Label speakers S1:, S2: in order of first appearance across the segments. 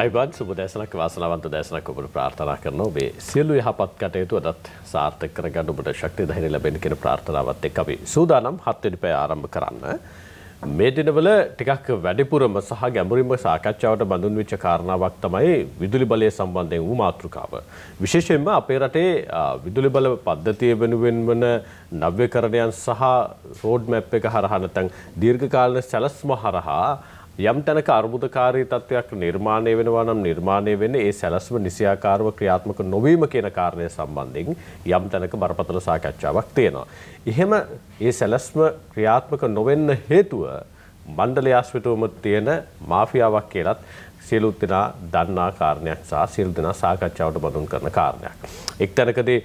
S1: අයිබන් සුබ දැසනක් වාසනාවන්ත දැසනක් ඔබට ප්‍රාර්ථනා කරනවා. ඔබේ සියලු යහපත් කටයුතු අදත් සාර්ථක කරගන්න ඔබට ශක්තිය ධෛර්යය ලැබෙන්න කියන ප්‍රාර්ථනාවත් එක්ක අපි සූදානම් 7 වෙනි පැය ආරම්භ කරන්න. මේ දිනවල ටිකක් වැඩිපුරම සහ ගැඹුරින්ම සාකච්ඡාවට බඳුන් වෙච්ච කාරණාවක් තමයි විදුලි බලය සම්බන්ධයෙන් වූ මාතෘකාව. විශේෂයෙන්ම අපේ රටේ විදුලි බල පද්ධතිය වෙනුවෙන් වන නව්‍යකරණයන් සහ රෝඩ් මැප් එක හරහා නැත්නම් දීර්ඝකාලීන සැලැස්ම හරහා යම් තැනක අර්බුදකාරී තත්ත්වයක් නිර්මාණය වෙනවා නම් නිර්මාණය වෙන්නේ ඒ සැලැස්ම නිසියාකාරව ක්‍රියාත්මක නොවීම කියන කාරණය සම්බන්ධයෙන් යම් තැනක බරපතල සාකච්ඡාවක් තියෙනවා. එහෙම ඒ සැලැස්ම ක්‍රියාත්මක නොවෙන්න හේතුව මණ්ඩලය ආශ්‍රිතවම තියෙන මාෆියාවක් කියලත් සියලු දෙනා දන්නා කාරණයක් සහ සියලු දෙනා සාකච්ඡාවට බඳුන් කරන කාරණයක්. එක් තැනකදී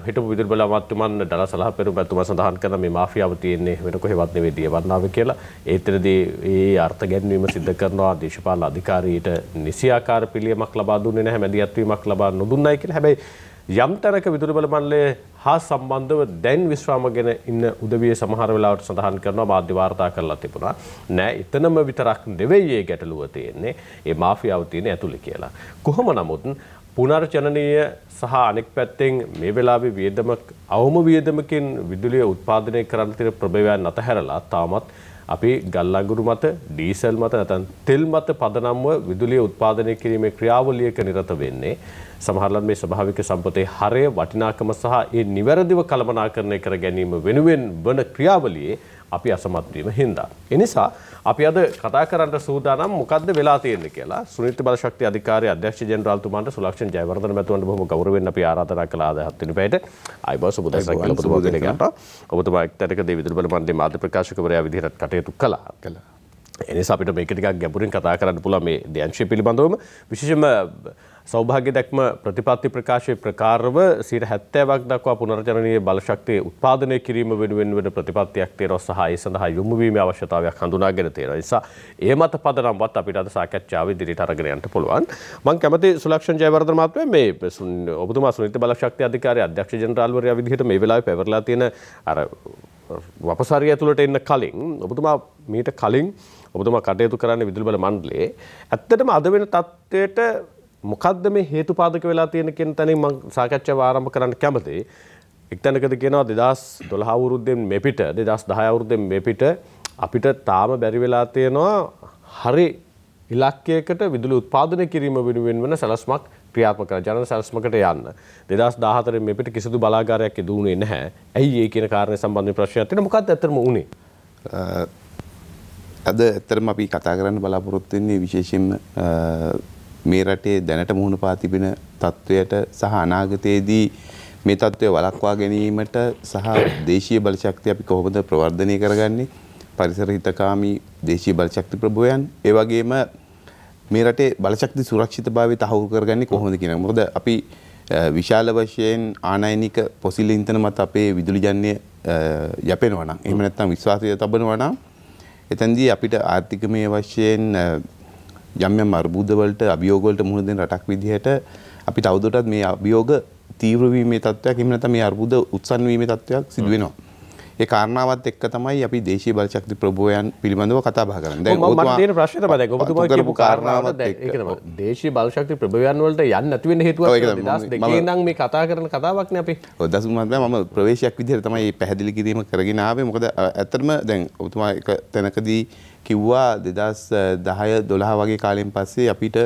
S1: හිටපු විදුලි බල අමාත්‍යතුමන් දලා සලහ පෙරමුතුමා සඳහන් කරන මේ මාෆියාව තියෙන්නේ වෙන කොහෙවත් නෙවෙයි දියවන්නාවේ කියලා. ඒතරදී ඒ අර්ථ ගැන්වීම සිදු කරනවා දේශපාලන අධිකාරියට නිසියාකාර පිළියමක් ලබා දුන්නේ නැහැ, මැදිහත් වීමක් ලබා නොදුන්නයි කියලා. හැබැයි යම් තැනක විදුලි බල මණ්ඩලය හා සම්බන්ධව දැන් විශ්‍රාමගෙන ඉන්න උදවිය සමහර වෙලාවට සඳහන් කරනවා මාධ්‍ය වාර්තා කරලා තිබුණා නෑ එතනම විතරක් නෙවෙයි ඒ ගැටලුව තියෙන්නේ ඒ මාෆියාව තියෙන්නේ ඇතුළේ කියලා. කොහොම නමුත් පුනර්ජනනීය සහ අනෙක් පැත්තෙන් මේ වෙලාවේ වියදම අවම වියදමකින් විදුලිය උත්පාදනය කරන්න තියෙන ප්‍රභවයන් අතහැරලා තාමත් අපි ගල් අඟුරු මත ඩීසල් මත නැත්නම් තෙල් මත පදනම්ව විදුලිය උත්පාදනය කිරීමේ ක්‍රියාවලියක නිරත වෙන්නේ. සමහරවිට මේ ස්වභාවික සම්පතේ හරය වටිනාකම සහ ඒ නිවැරදිව කළමනාකරණය කර ගැනීම වෙනුවෙන් වන ක්‍රියාවලියේ අපි අසමත් වීම හින්දා. ඒ නිසා අපි අද කතා කරන්න සූදානම් මොකද්ද වෙලා තියෙන්නේ කියලා සුනිත් බලශක්ති අධිකාරිය අධ්‍යක්ෂ ජෙනරාල්තුමාන්ට සුලක්ෂණ ජයවර්ධන මැතිතුමන්ට බොහොම ගෞරවයෙන් අපි ආරාධනා කළා අද 7 වෙනි පැයට. ආයිබෝ සුබ දවසක් කියලා ඔබතුමා දෙනකට. ඔබතුමා එක්තරකදී විදුලි බල මණ්ඩලයේ මාධ්‍ය ප්‍රකාශකවරයා විදිහට කටයුතු කළා. එනිසා අපිට මේක ටිකක් ගැඹුරින් කතා කරන්න පුළුවන් මේ දෙයන්ශය පිළිබඳවම විශේෂයෙන්ම සෞභාග්‍ය දැක්ම ප්‍රතිපත්ති ප්‍රකාශයේ ප්‍රකාරව 70% දක්වා පුනර්ජනනීය බලශක්තිය උත්පාදනය කිරීම වෙනුවෙන් වෙන ප්‍රතිපත්තියක් තියෙනවා සහ ඒ සඳහා යොමු වීමේ අවශ්‍යතාවයක් හඳුනාගෙන තියෙනවා. ඒ නිසා ඒ මත පදනම්වත් අපිට අද සාකච්ඡාව ඉදිරියට අරගෙන යන්න පුළුවන්. මම කැමති සුලක්ෂණ ජයවර්ධන මහත්මයා මේ ඔබතුමා සුනිත් බලශක්ති අධිකාරිය අධ්‍යක්ෂ ජෙනරාල්වරයා විදිහට මේ වෙලාවේ පැවරලා තියෙන අර වපසාරිය ඇතුළට එන්න කලින් ඔබතුමා මීට කලින් ඔබතුමා කටයුතු කරන්නේ විදුලි බල මණ්ඩලයේ ඇත්තටම අද වෙන තත්ත්වයට මොකද්ද මේ හේතුපාදක වෙලා තියෙන කියන තැනින් මම සාකච්ඡාව ආරම්භ කරන්න කැමතියි. එක් තැනකදී කියනවා 2012 අවුරුද්දෙන් මෙපිට 2010 අවුරුද්දෙන් මෙපිට අපිට තාම බැරි වෙලා තියෙනවා හරි ඉලක්කයකට විදුලි උත්පාදනය කිරීම වෙනුවෙන් වෙන සැලැස්මක් ක්‍රියාත්මක කරන ජනන සැලැස්මකට යන්න. 2014 මෙපිට කිසිදු බලාගාරයක් ඉදුනේ නැහැ. ඇයි ඒ කියන කාරණේ සම්බන්ධව ප්‍රශ්නයක් තියෙනවා. මොකක්ද ඇත්තටම උනේ?
S2: අද ඇත්තටම අපි කතා කරන්න බලාපොරොත්තු වෙන්නේ විශේෂයෙන්ම මේ රටේ දැනට මුහුණ පා තිබෙන තත්වයට සහ අනාගතයේදී මේ තත්වය වළක්වා ගැනීමට සහ දේශීය බලශක්තිය අපි කොහොමද ප්‍රවර්ධනය කරගන්නේ පරිසර හිතකාමී දේශීය බලශක්ති ප්‍රභවයන් ඒ වගේම මේ රටේ බලශක්ති සුරක්ෂිතභාවය තහවුරු කරගන්නේ කොහොමද කියන එක. මොකද අපි විශාල වශයෙන් ආනයනික පොසිල් ඉන්ධන මත අපේ විදුලි ජන්‍ය යැපෙනවා නම් එහෙම නැත්නම් විශ්වාසය තබනවා නම් එතෙන්දී අපිට ආර්ථිකමය වශයෙන් යම් යම් අර්බුද වලට අභියෝග වලට මුහුණ දෙන රටක් විදිහට අපි තවදුරටත් මේ අභියෝග තීව්‍ර වීමේ තත්ත්වයක් එහෙම නැත්නම් මේ අර්බුද උත්සන්න වීමේ තත්ත්වයක් සිදු වෙනවා. ඒ කාරණාවත් එක්ක තමයි අපි දේශීය බලශක්ති ප්‍රභවයන් පිළිබඳව කතා බහ කරන්නේ.
S1: දැන් මම තියෙන ප්‍රශ්නේ තමයි දැන් ඔබතුමා කියපු කාරණාවත් ඒක තමයි දේශීය බලශක්ති ප්‍රභවයන් වලට යන්න නැති වෙන්න හේතුවක් 2002 ඉඳන් මේ කතා කරන කතාවක් නේ අපි.
S2: ඔව් දසුන් මහත්මයා මම ප්‍රවේශයක් විදිහට තමයි මේ පැහැදිලි කිරීම කරගෙන ආවේ. මොකද ඇත්තටම දැන් ඔබතුමා එක තැනකදී කිව්වා 2010 12 වගේ කාලෙන් පස්සේ අපිට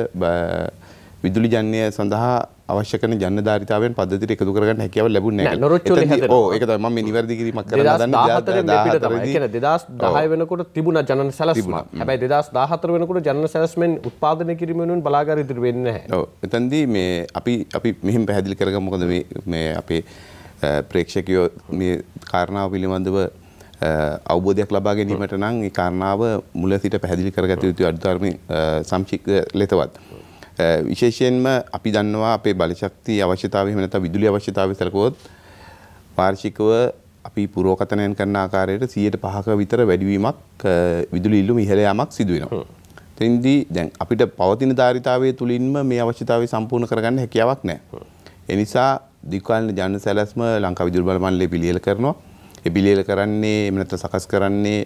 S2: විදුලි ජන්‍ය සඳහා අවශ්‍ය කරන ජන්‍ය ධාරිතාවයන් පද්ධතියට එකතු කරගන්න හැකියාව ලැබුණේ නැහැ. ඔව් ඒක තමයි මම මේ නිවැරදි කිරීමක් කරන්න හදන්නේ.
S1: 2010 වෙනකොට තිබුණා ජනන සැලැස්ම. හැබැයි 2014 වෙනකොට ජනන සැලැස්මෙන් උත්පාදනය කිරීම වෙනුවෙන් බලාගාර ඉදිරි වෙන්නේ නැහැ.
S2: ඔව් එතෙන්දී මේ අපි මෙහෙම පැහැදිලි කරගමු. මොකද මේ අපේ ප්‍රේක්ෂකයෝ මේ කාරණාව පිළිබඳව අවබෝධයක් ලබා ගැනීමට නම් ඒ කාරණාව මුල සිට පැහැදිලි කරගත යුතුයි අඩුතරමින් සංක්ෂිප්ත ලෙසවත්. විශේෂයෙන්ම අපි දන්නවා අපේ බලශක්ති අවශ්‍යතාවය එහෙම නැත්නම් විදුලි අවශ්‍යතාවය සැලකුවොත් වාර්ෂිකව අපි පුරෝකතනයන් කරන ආකාරයට 105ක විතර වැඩිවීමක් විදුලි ඉල්ලුම ඉහළ යාමක් සිදු වෙනවා. එතෙන්දී දැන් අපිට පවතින ධාරිතාවයේ තුලින්ම මේ අවශ්‍යතාවය සම්පූර්ණ කරගන්න හැකියාවක් නැහැ. ඒ නිසා දීර්ඝකාලීන ජන සැලැස්ම ලංකා විදුලි බල මණ්ඩලය පිළියෙල කරනවා. ඒ පිළියෙල කරන්නේ එහෙම නැත්නම් සකස් කරන්නේ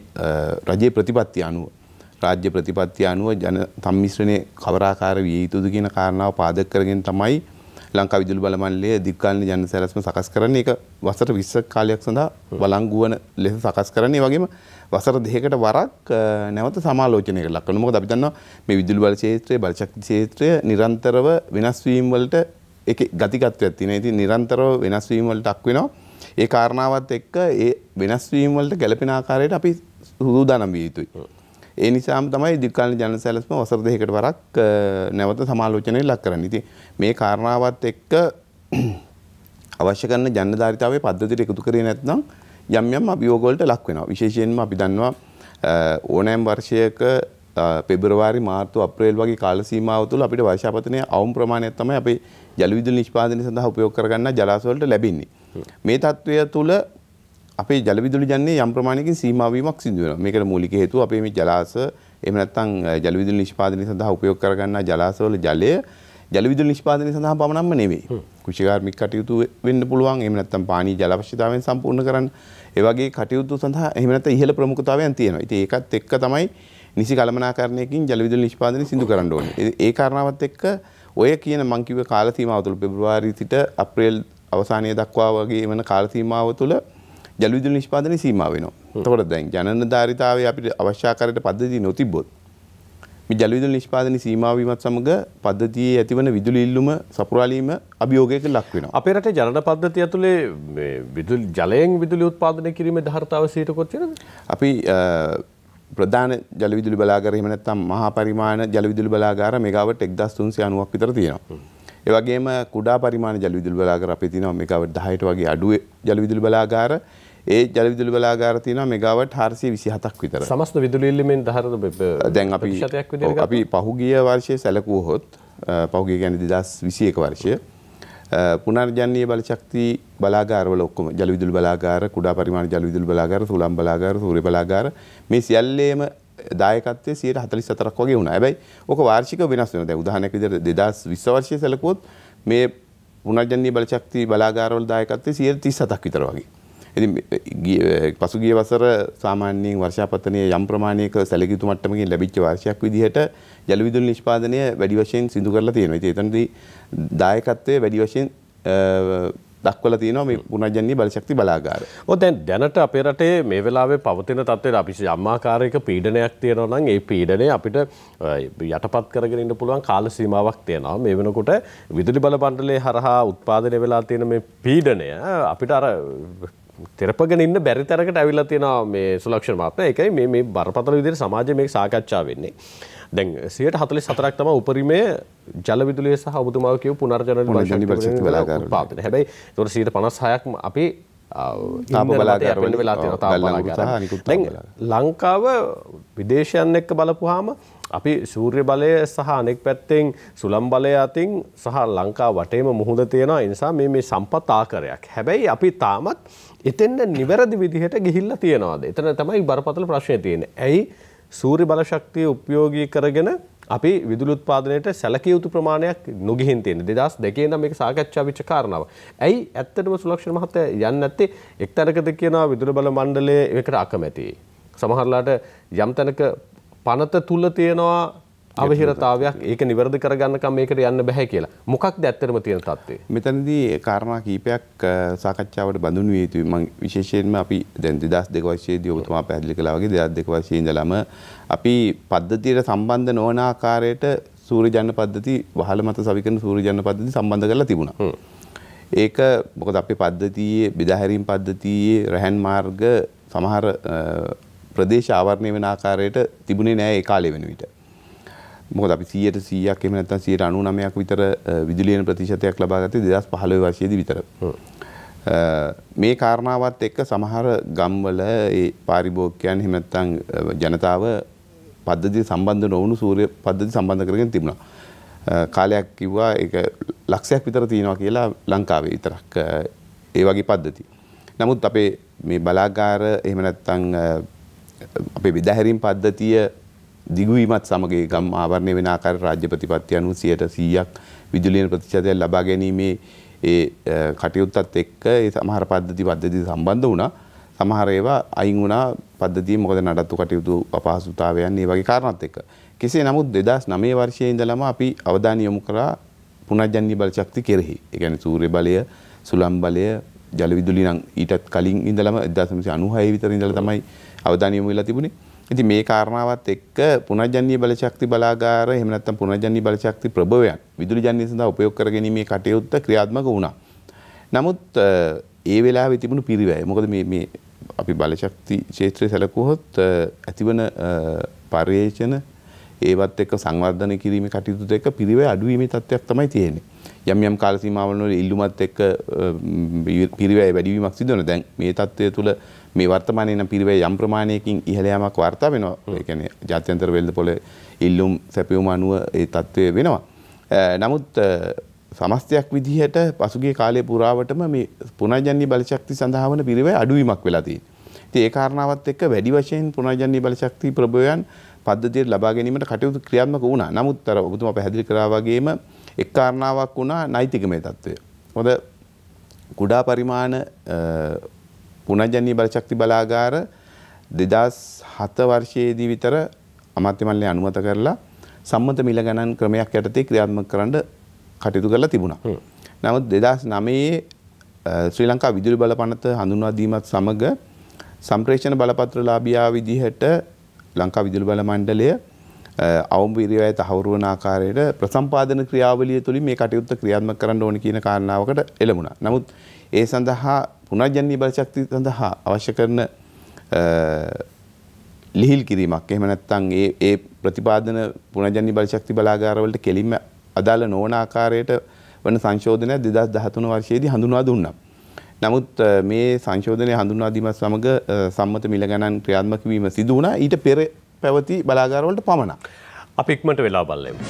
S2: රජයේ ප්‍රතිපත්තිය අනුව. රාජ්‍ය ප්‍රතිපත්තිය අනුව ජන සම්මිශ්‍රණයේ කවරාකාර විය යුතුද කියන කාරණාව පාදක කරගෙන තමයි ලංකා විදුලි බල මණ්ඩලය දීර්ඝකාලීන ජන සැලැස්ම සකස් කරන්නේ. ඒක වසර 20ක කාලයක් සඳහා වළංගු වන ලෙස සකස් කරන්නේ. ඒ වගේම වසර දෙකකට වරක් නැවත සමාලෝචනයකට ලක් කරනවා. මොකද අපි දන්නවා මේ විදුලි බල ක්ෂේත්‍රය, බල ශක්ති ක්ෂේත්‍රය නිරන්තරව වෙනස් වීම වලට ඒකේ ගතිකත්වයක් තියෙනවා. ඉතින් නිරන්තරව වෙනස් වීම වලට අක් වෙනවා. ඒ කාරණාවත් එක්ක ඒ වෙනස් වීම වලට ගැළපෙන ආකාරයට අපි සූදානම් විය යුතුයි. ඒ නිසාම තමයි දීර්ඝකාලීන ජන සැලැස්ම වසර දෙකකට වරක් නැවත සමාලෝචනයට ලක් කරන්නේ. ඉතින් මේ කාරණාවත් එක්ක අවශ්‍ය කරන ජන ධාරිතාවයේ පද්ධතියට එකතු කරේ නැත්නම් යම් යම් අභියෝග වලට ලක් වෙනවා. විශේෂයෙන්ම අපි දන්නවා ඕනෑම වර්ෂයක පෙබරවාරි මාර්තු අප්‍රේල් වගේ කාල සීමාව තුළ අපිට වර්ෂාපතනයේ අවම ප්‍රමාණයක් තමයි අපේ ජල විදුලි නිෂ්පාදනය සඳහා උපයෝග කරගන්න ජලාශ වලට ලැබෙන්නේ. මේ තත්ත්වය තුළ අපේ ජල විදුලි ජන්නේ යම් ප්‍රමාණයකින් සීමා වීමක් සිදු වෙනවා. මේකට මූලික හේතුව අපේ මේ ජලාශ එහෙම නැත්නම් ජල විදුලි නිෂ්පාදනය සඳහා උපයෝග කරගන්නා ජලාශවල ජලය ජල විදුලි නිෂ්පාදනය සඳහා පමණක්ම නෙවෙයි. කෘෂිකාර්මික කටයුතු වෙන්න පුළුවන්. එහෙම නැත්නම් පානීය ජල අවශ්‍යතාවයන් සම්පූර්ණ කරන්න. ඒ වගේ කටයුතු සඳහා එහෙම නැත්නම් ඉහළ ප්‍රමුඛතාවයන් තියෙනවා. ඉතින් ඒකත් එක්ක තමයි නිසි කළමනාකරණයකින් ජල විදුලි නිෂ්පාදනය සිදු කරන්න ඕනේ. ඒ කාරණාවත් එක්ක ඔය කියන මං කිව්ව කාල සීමාව තුළ පෙබරවාරි සිට අප්‍රේල් අවසානයේ දක්වා වගේ වෙන කාල සීමාව තුළ ජල විදුලි නිෂ්පාදනය සීමා වෙනවා. එතකොට දැන් ජනන ධාරිතාවයේ අපිට අවශ්‍ය ආකාරයට පද්ධතිය නොතිබ්බොත් මේ ජල විදුලි නිෂ්පාදනයේ සීමා වීමත් සමග පද්ධතියේ ඇතිවන විදුලි ඉල්ලුම සපුරාලීම අභියෝගයකට ලක් වෙනවා.
S1: අපේ රටේ ජනන පද්ධතිය ඇතුලේ මේ විදුලි ජලයෙන් විදුලි උත්පාදනය කිරීමේ ධාරිතාව සීට කොච්චරද?
S2: අපි ප්‍රධාන ජල විදුලි බලාගාර එහෙම නැත්නම් මහා පරිමාණ ජල විදුලි බලාගාර මෙගාවට් 1390ක් විතර තියෙනවා. ඒ වගේම කුඩා පරිමාණ ජල විදුලි බලාගාර අපේ තියෙනවා මෙගාවට් 10ට වගේ අඩු ජල විදුලි බලාගාර. ඒ ජල විදුලි බලාගාර තියෙනවා මෙගාවට් 427ක් විතර.
S1: සමස්ත විදුලි ඉල්ලීමෙන්
S2: දැන් අපි පහුගිය වර්ෂයේ සැලකුවොත් පහුගිය කියන්නේ 2021 වර්ෂයේ පුනර්ජනනීය බල ශක්ති බලාගාරවල ඔක්කොම ජල විදුලි බලාගාර, කුඩා පරිමාණ ජල විදුලි බලාගාර, සුළං බලාගාර, සූර්ය බලාගාර මේ සියල්ලේම දායකත්වයේ 144ක් වගේ වුණා. හැබැයි ඕක වාර්ෂිකව වෙනස් වෙනවා. දැන් උදාහරණයක් විදිහට 2020 වර්ෂයේ සැලකුවොත් මේ පුනර්ජනනීය බල ශක්ති බලාගාරවල දායකත්වයේ 37ක් විතර වගේ. ඉතින් පසුගිය වසර සාමාන්‍යයෙන් වර්ෂාපතනයේ යම් ප්‍රමාණයක සැලකියුතු මට්ටමකින් ලැබිච්ච වර්ෂයක් විදිහට ජල විදුලි නිෂ්පාදනය වැඩි වශයෙන් සිදු කරලා තියෙනවා. ඉතින් එතනදී දායකත්වයේ වැඩි වශයෙන් දක්වලා තියෙනවා මේ පුනර්ජනනීය බල ශක්ති බලාගාර.
S1: ඔව් දැන් දැනට අපේ රටේ මේ වෙලාවේ පවතින තත්ත්වයට අපි යම් ආකාරයක පීඩනයක් තියෙනවා නම් ඒ පීඩනය අපිට යටපත් කරගෙන ඉන්න පුළුවන් කාල සීමාවක් තියෙනවා. මේ වෙනකොට විදුලි බල මණ්ඩලයේ හරහා උත්පාදනය වෙලා තියෙන මේ පීඩනය අපිට අර තෙරපගෙන ඉන්න බැරි තරකට ඇවිල්ලා තියෙනවා මේ සුලක්ෂණ මහත්මයා. ඒකයි මේ බරපතල විදිහට සමාජයේ මේක සාකච්ඡා වෙන්නේ. දැන් 144ක් තමයි උපරිමයේ ජල විදුලිය සහ ඔබතුමාව කියපු පුනර්ජනන උත්පාදනය. හැබැයි ඒතකොට 156ක් අපි තාප බලාගාර වල වෙලා තියෙනවා. තාප බලාගාර. දැන් ලංකාව විදේශයන් එක්ක බලපුවාම අපි සූර්ය බලය සහ අනෙක් පැත්තෙන් සුළං බලය අතින් සහ ලංකාව වටේම මුහුද තියෙනවා. ඒ නිසා මේ සම්පත් ආකාරයක්. හැබැයි අපි තාමත් එතෙන්ද නිවැරදි විදිහට ගිහිල්ලා තියනවාද? එතන තමයි බරපතල ප්‍රශ්නේ තියෙන්නේ. ඇයි සූර්ය බල ශක්තිය උපයෝගී කරගෙන අපි විදුලි උත්පාදනයට සැලකිය යුතු ප්‍රමාණයක් නොගිහින් තියෙන්නේ. 2002 ඉඳන් මේක සාකච්ඡා වෙච්ච කාරණාව. ඇයි ඇත්තටම සුලක්ෂණ මහත්තයා යන්නේ නැත්තේ? එක්තරකද කියනවා විදුලි බල මණ්ඩලය ඒකට අකමැතියි. සමහරලාට යම් තැනක පනත තුල තියෙනවා අවහිරතාවයක්, ඒක නිවැරදි කරගන්නකම් මේකට යන්න බෑ කියලා. මොකක්ද ඇත්තටම තියෙන තත්ත්වය?
S2: මෙතනදී කාරණා කීපයක් සාකච්ඡාවට බඳුන් විය යුතුයි. මම විශේෂයෙන්ම අපි දැන් 2002 වර්ෂයේදී ඔබතුමා පැහැදිලි කළා වගේ 2002 වර්ෂයේ ඉඳලම අපි පද්ධතියට සම්බන්ධ නොවන ආකාරයට සූර්ය ජන පද්ධති වහල මත සවිකරන සූර්ය ජන පද්ධති සම්බන්ධ කරලා තිබුණා. ඒක මොකද අපේ පද්ධතියේ බෙදා හැරීම් පද්ධතියේ රැහන් මාර්ග සමහර ප්‍රදේශ ආවරණය වෙන ආකාරයට තිබුණේ නෑ ඒ කාලේ වෙන විට. මොකද අපි 100%ක් එහෙම නැත්නම් 99%ක් විතර විදුලියන ප්‍රතිශතයක් ලබා ගත්තේ 2015 වර්ෂයේදී විතර. මේ කාරණාවත් එක්ක සමහර ගම්වල ඒ පාරිභෝගිකයන් එහෙම නැත්නම් ජනතාව පද්ධතිය සම්බන්ධ නොවුණු සූර්ය පද්ධති සම්බන්ධ කරගෙන තිබුණා. කාලයක් කිව්වා ඒක ලක්ෂයක් විතර තියෙනවා කියලා ලංකාවේ විතරක් ඒ වගේ පද්ධති. නමුත් අපේ මේ බලාගාර එහෙම නැත්නම් අපේ බෙදා හැරීම් පද්ධතිය දිගුවීමත් සමග ගම් ආවරණය වෙන ආකාර රාජ්‍ය ප්‍රතිපත්ති අනුව 100%ක් විදුලියන ප්‍රතිශතයක් ලබා ගැනීමේ ඒ කටයුත්තත් එක්ක ඒ සමහර පද්ධති සම්බන්ධ වුණා. සමහර ඒවා අයින් වුණා පද්ධතිය මොකද නඩත්තු කටයුතු අපහසුතාවයන් මේ වගේ කාරණාත් එක්ක. කෙසේ නමුත් 2009 වර්ෂයේ ඉඳලම අපි අවධානය යොමු කරා පුනර්ජන්‍ය බල ශක්ති කෙරෙහි. ඒ කියන්නේ සූර්ය බලය, සුළං බලය, ජල විදුලි නම් ඊටත් කලින් ඉඳලම 1996 විතර ඉඳලා තමයි අවධානය යොමු වෙලා තිබුණේ. ඉතින් මේ කාරණාවත් එක්ක පුනර්ජන්‍ය බල ශක්ති බලාගාර එහෙම නැත්නම් පුනර්ජන්‍ය බල ශක්ති ප්‍රභවයන් විදුලි ජන්‍ය සඳහා උපයෝග කර ගැනීමේ කටයුත්ත ක්‍රියාත්මක වුණා. නමුත් ඒ වෙලාවේ තිබුණු පිරිවැය මොකද මේ අපි බල ශක්ති ක්ෂේත්‍රය සැලකුවොත් ඇතිවන පර්යේෂණ ඒවත් එක්ක සංවර්ධනය කිරීමේ කටයුතු දෙක පිරිවැය අඩුවීමේ තත්ත්වයක් තමයි තියෙන්නේ. යම් යම් කාල සීමාවල වල ඉල්ලුමත් එක්ක පිරිවැය වැඩිවීමක් සිදු වෙනවා. දැන් මේ තත්ත්වය තුළ මේ වර්තමානයේ නම් පිරිවැය යම් ප්‍රමාණයකින් ඉහළ යාමක් වාර්තා වෙනවා. ඒ කියන්නේ ජාත්‍යන්තර වෙළඳපොළ ඉල්ලුම් සැපයුම අනුව ඒ තත්ත්වය වෙනවා. නමුත් සමස්තයක් විදිහට පසුගිය කාලය පුරාවටම මේ පුනර්ජන්‍ය බල ශක්ති සඳහා වන පිරිවැය අඩුවීමක් වෙලා තියෙනවා. ඉතින් ඒ කාරණාවත් එක්ක වැඩි වශයෙන් පුනර්ජන්‍ය බල ශක්ති ප්‍රභවයන් පද්ධතියට ලබා ගැනීමට කටයුතු ක්‍රියාත්මක වුණා. නමුත් අර ඔබතුමා පැහැදිලි කරා වගේම එක් කාරණාවක් වුණා නෛතිකමය තත්ත්වය. මොකද කුඩා පරිමාණ පුනර්ජන්‍ය බල ශක්ති බලාගාර 2007 වර්ෂයේදී විතර අමාත්‍ය මණ්ඩලය අනුමත කරලා සම්මත මිල ගණන් ක්‍රමයක් යටතේ ක්‍රියාත්මක කරන්න කටයුතු කරලා තිබුණා. නමුත් 2009 ශ්‍රී ලංකා විදුලි බල පනත හඳුන්වා දීමත් සමග සම්ප්‍රේෂණ බලපත්‍රලාභියා විදිහට ලංකා විදුලි බල මණ්ඩලය අවම පිරිවැය තහවුරු වන ආකාරයට ප්‍රසම්පාදන ක්‍රියාවලිය තුළින් මේ කටයුත්ත ක්‍රියාත්මක කරන්න ඕන කියන කාරණාවකට එළඹුණා. නමුත් ඒ සඳහා පුනර්ජන්‍ය බල ශක්තිය සඳහා අවශ්‍ය කරන ලිහිල් කිරීමක් එහෙම නැත්නම් ඒ ප්‍රතිපාදන පුනර්ජන්‍ය බල ශක්ති බලාගාර වලට කෙලින්ම අදාළ නොවන ආකාරයට වන සංශෝධනය 2013 වර්ෂයේදී හඳුන්වා දුන්නා. නමුත් මේ සංශෝධනය හඳුන්වා දීමත් සමග සම්මත මිල ගණන් ක්‍රියාත්මක වීම සිදු වුණා ඊට පෙර පැවති බලාගාර වලට පමණක්.
S1: අපි ඉක්මනට වෙලා බලමු.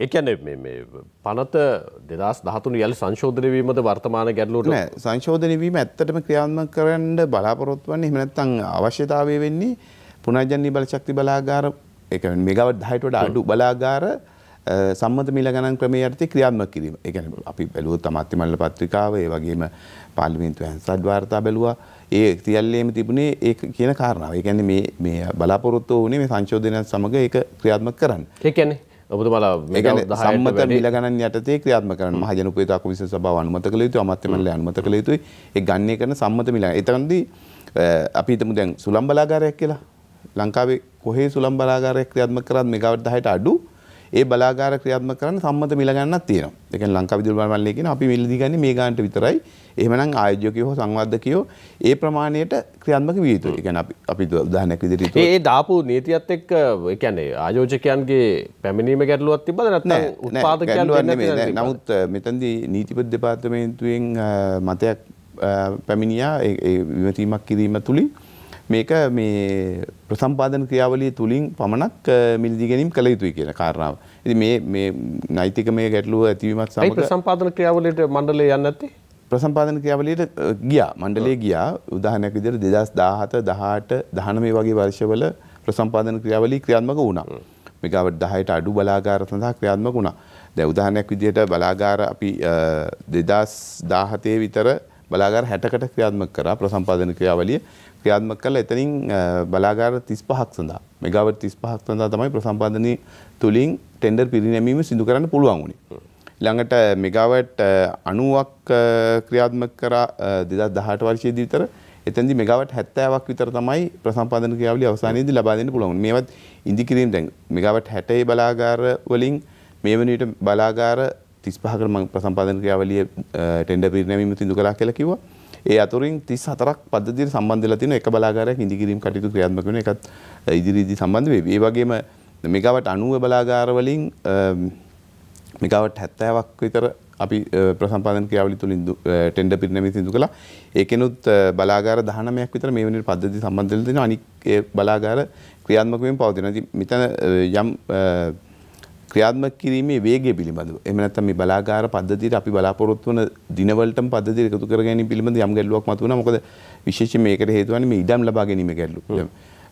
S1: ඒ කියන්නේ මේ පනත 2013 යලි සංශෝධනය වීමද වර්තමාන ගැටලුවට
S2: නෑ සංශෝධනය වීම ඇත්තටම ක්‍රියාත්මක කරන්න බලාපොරොත්තු වෙන්නේ එහෙම නැත්නම් අවශ්‍යතාවය වෙන්නේ පුනර්ජන්‍ය බල ශක්ති බලාගාර ඒ කියන්නේ මෙගාවට් 10ට වඩා අඩු බලාගාර සම්මත මිල ගණන් ක්‍රමයේ යටතේ ක්‍රියාත්මක කිරීම. ඒ කියන්නේ අපි බැලුවොත් අමාත්‍ය මණ්ඩල පත්‍රිකාව ඒ වගේම පාර්ලිමේන්තුවේ හැන්සඩ් වාර්තා බැලුවා. ඒ සියල්ලේම තිබුණේ ඒ කියන කාරණාව. ඒ කියන්නේ මේ බලාපොරොත්තු වුණේ මේ සංශෝධනයත් සමග ඒක ක්‍රියාත්මක කරන්න.
S1: ඒ කියන්නේ ඔබතුමාලා
S2: සම්මත මිල ගණන් යටතේ ක්‍රියාත්මක කරන්න මහජන උපයෝග කොමිසම සභාව අනුමත කළ යුතුයි අමාත්‍ය මණ්ඩලය අනුමත කළ යුතුයි. ඒ ගණනය කරන සම්මත මිල. එතනදී අපි හිතමු දැන් සුළං බලාගාරයක් කියලා. ලංකාවේ කොහේ සුළං බලාගාරයක් ක්‍රියාත්මක කරත් මෙගාවට් 10ට අඩු ඒ බලාගාර ක්‍රියාත්මක කරන්න සම්මත මිල ගණනක් තියෙනවා. ඒ කියන්නේ ලංකා විදුලි බල මණ්ඩලය කියන අපි මිල දී ගන්නේ මේ ගානට විතරයි. එහෙමනම් ආයෝජකයෝ හෝ සංවර්ධකයෝ ඒ ප්‍රමාණයට ක්‍රියාත්මක විය යුතුයි. ඒ කියන්නේ අපි උදාහරණයක් විදිහට
S1: ඒ දාපු නීතියත් එක්ක ඒ කියන්නේ ආයෝජකයන්ගේ පැමිණීම ගැටලුවක් තිබ්බද නැත්නම් උත්පාදකයන්
S2: දෙන්නේ නමුත් මෙතනදී නීතිපති දෙපාර්තමේන්තුවෙන් මතයක් පැමිණියා ඒ විමසීමක් කිරීම තුලින් මේක මේ ප්‍රසම්පාදන ක්‍රියාවලිය තුලින් පමණක් මිලදී ගැනීම කළ යුතුයි කියන කාරණාව. ඉතින් මේ නෛතිකමය ගැටලුව ඇතිවීමත් සමග
S1: ප්‍රසම්පාදන ක්‍රියාවලියට මණ්ඩලය යන්නේ නැත්තේ?
S2: ප්‍රසම්පාදන ක්‍රියාවලියට ගියා. මණ්ඩලය ගියා. උදාහරණයක් විදිහට 2017, 18, 19 වගේ වර්ෂවල ප්‍රසම්පාදන ක්‍රියාවලිය ක්‍රියාත්මක වුණා. මෙගාවට් 10ට අඩු බලාගාර සඳහා ක්‍රියාත්මක වුණා. දැන් උදාහරණයක් විදිහට බලාගාර අපි 2017 විතර බලාගාර 60කට ක්‍රියාත්මක කරා ප්‍රසම්පාදන ක්‍රියාවලිය ක්‍රියාත්මක කළා. එතනින් බලාගාර 35ක් සඳහා මෙගාවට් 35ක් සඳහා තමයි ප්‍රසම්පාදනයේ තුලින් ටෙන්ඩර් පිරිනැමීම සිදු කරන්න පුළුවන් වුණේ. ළඟට මෙගාවට් 90ක් ක්‍රියාත්මක කරා 2018 වර්ෂයේදී විතර. එතෙන්දී මෙගාවට් 70ක් විතර තමයි ප්‍රසම්පාදන ක්‍රියාවලිය අවසානයේදී ලබා දෙන්න පුළුවන්. මේවත් ඉන්දිකිරීම දැන් මෙගාවට් 60 බලාගාර වලින් මේ වන විට බලාගාර 35කට මම ප්‍රසම්පාදන ක්‍රියාවලිය ටෙන්ඩර් පිරිනැමීම සිදු කළා කියලා කිව්වා. ඒ අතුරින් 34ක් පද්ධතියට සම්බන්ධ වෙලා තියෙන එක බලාගාරයක් ඉදිකිරීම කටයුතු ක්‍රියාත්මක වෙන එකත් ඉදිරියේදී සම්බන්ධ වෙයි. ඒ වගේම මෙගාවට් 90 බලාගාර වලින් මෙගාවට් 70ක් විතර අපි ප්‍රසම්පාදන ක්‍රියාවලිය තුලින් ටෙන්ඩර් පිරිනැමීම සිදු කළා. ඒකෙනුත් බලාගාර 19ක් විතර මේ වෙන පද්ධතිය සම්බන්ධ වෙලා තියෙනවා. අනික් ඒ බලාගාර ක්‍රියාත්මක වෙමින් පවතිනවා. ඉතින් මෙතන යම් ක්‍රියාත්මක කිරීමේ වේගය පිළිබඳව එහෙම නැත්නම් මේ බලාගාර පද්ධතියට අපි බලාපොරොත්තු වන දිනවලටම පද්ධතිය එකතු කර ගැනීම පිළිබඳ යම් ගැටලුවක් මතුවනවා. මොකද විශේෂයෙන් මේකට හේතු වන්නේ මේ ඉඩම් ලබා ගැනීම ගැටලුව.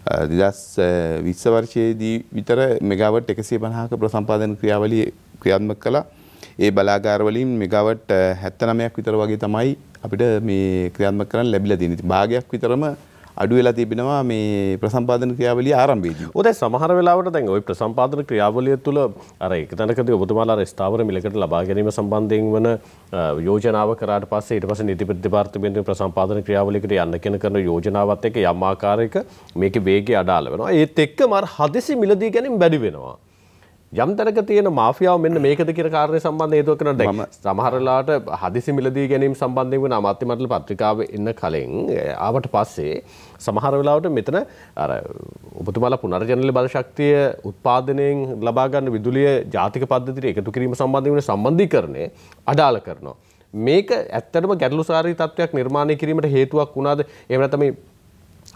S2: 2020 වර්ෂයේදී විතර මෙගාවට් 150ක ප්‍රසම්පාදන ක්‍රියාවලිය ක්‍රියාත්මක කළා. ඒ බලාගාර වලින් මෙගාවට් 79ක් විතර වගේ තමයි අපිට මේ ක්‍රියාත්මක කරන්න ලැබිලා තියෙන්නේ. ඉතින් භාගයක් විතරම අඩු වෙලා තිබෙනවා මේ ප්‍රසම්පාදන ක්‍රියාවලිය ආරම්භයේදී.
S1: ඔය සමහර වෙලාවට දැන් ওই ප්‍රසම්පාදන ක්‍රියාවලිය තුළ අර එක තැනකදී ඔබතුමාලා අර ස්ථාවර මිලකට ලබා ගැනීම සම්බන්ධයෙන් වන යෝජනාව කරාට පස්සේ ඊට පස්සේ නීති දෙපාර්තමේන්තුවේ ප්‍රසම්පාදන ක්‍රියාවලියකට යන්න කරන යෝජනාවත් එක්ක යම් ආකාරයක මේකේ වේගය අඩාල වෙනවා. ඒත් එක්කම අර හදිසි මිලදී ගැනීම බැරි වෙනවා. යම් තැනක තියෙන මාෆියාව මෙන්න මේකද කියන කාරණේ සම්බන්ධයෙන් හේතුව කරන දැන් සමහර වෙලාවට හදිසි මිලදී ගැනීම සම්බන්ධයෙන් වෙන අමාත්‍ය මණ්ඩල පත්‍රිකාවේ එන්න කලින් ආවට පස්සේ සමහර වෙලාවට මෙතන අර ඔබතුමාලා පුනර්ජනන බල ශක්තිය උත්පාදනයෙන් ලබා ගන්න විදුලිය ජාතික පද්ධතියට එකතු කිරීම සම්බන්ධයෙන් වෙන සම්බන්ධීකරණය අඩාල කරනවා. මේක ඇත්තටම ගැටලුසාරී තත්ත්වයක් නිර්මාණය කිරීමට හේතුවක් වුණාද? එහෙම නැත්නම් මේ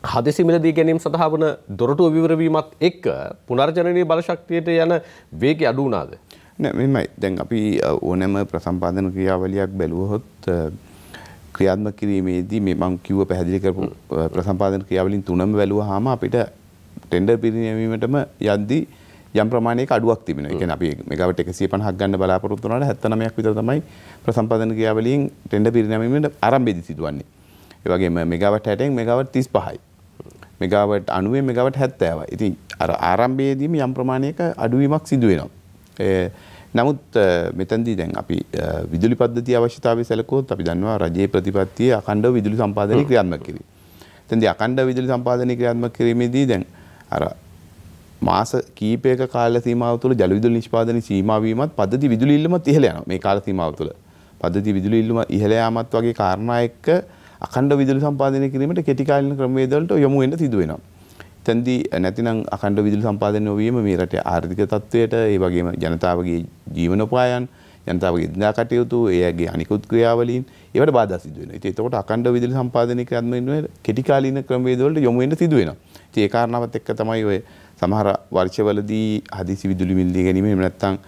S1: හදිසි මිලදී ගැනීම සඳහා වන දොරටුව විවර වීමත් එක්ක පුනර්ජනනීය බල ශක්තියට යන වේගය අඩු වුණාද?
S2: නෑ මෙහෙමයි. දැන් අපි ඕනෑම ප්‍රසම්පාදන ක්‍රියාවලියක් බැලුවොත් ක්‍රියාත්මක කිරීමේදී මේ මම කිව්ව පැහැදිලි කරපු ප්‍රසම්පාදන ක්‍රියාවලින් තුනම බැලුවාම අපිට ටෙන්ඩර් පිරිනැමීමටම යද්දී යම් ප්‍රමාණයක අඩුවක් තිබෙනවා. ඒ කියන්නේ අපි මෙගාවට් 150ක් ගන්න බලාපොරොත්තු වුණාට 79ක් විතර තමයි ප්‍රසම්පාදන ක්‍රියාවලියෙන් ටෙන්ඩර් පිරිනැමීමට ආරම්භයේදී සිදුවන්නේ. ඒ වගේම මෙගාවට් 60න් මෙගාවට් 35යි. මෙගාවට් 90න් මෙගාවට් 70යි. ඉතින් අර ආරම්භයේදීම යම් ප්‍රමාණයක අඩුවීමක් සිදු වෙනවා. නමුත් මෙතනදී දැන් අපි විදුලි පද්ධතිය අවශ්‍යතාවය සැලකුවොත් අපි දන්නවා රජයේ ප්‍රතිපත්තියේ අඛණ්ඩව විදුලි සම්පාදනය ක්‍රියාත්මක කිරීම. එතෙන්දී අඛණ්ඩව විදුලි සම්පාදනය ක්‍රියාත්මක කිරීමේදී දැන් අර මාස කීපයක කාල සීමාව තුළ ජල විදුලි නිෂ්පාදනයේ සීමා වීමත් පද්ධති විදුලි ඉල්ලුමත් ඉහළ යනවා. මේ කාල සීමාව තුළ පද්ධති විදුලි ඉල්ලුම ඉහළ යාමත් වගේ කාරණා එක්ක අඛණ්ඩ විදුලි සම්පාදනය කිරීමට කෙටි කාලින ක්‍රමවේදවලට යොමු වෙන්න සිදු වෙනවා. එතෙන්දී නැතිනම් අඛණ්ඩ විදුලි සම්පාදනය නොවීම මේ රටේ ආර්ථික තත්ත්වයට ඒ වගේම ජනතාවගේ ජීවනෝපායන් ජනතාවගේ එදිනදා කටයුතු එයාගේ අනිකුත් ක්‍රියාවලීන් ඒවට බාධා සිදු වෙනවා. ඉතින් එතකොට අඛණ්ඩ විදුලි සම්පාදනය ක්‍රියාත්මක වෙන කෙටි කාලින ක්‍රමවේදවලට යොමු වෙන්න සිදු වෙනවා. ඉතින් ඒ කාරණාවත් එක්ක තමයි ඔය සමහර වර්ෂවලදී හදිසි විදුලි මිලදී ගැනීම එහෙම නැත්නම්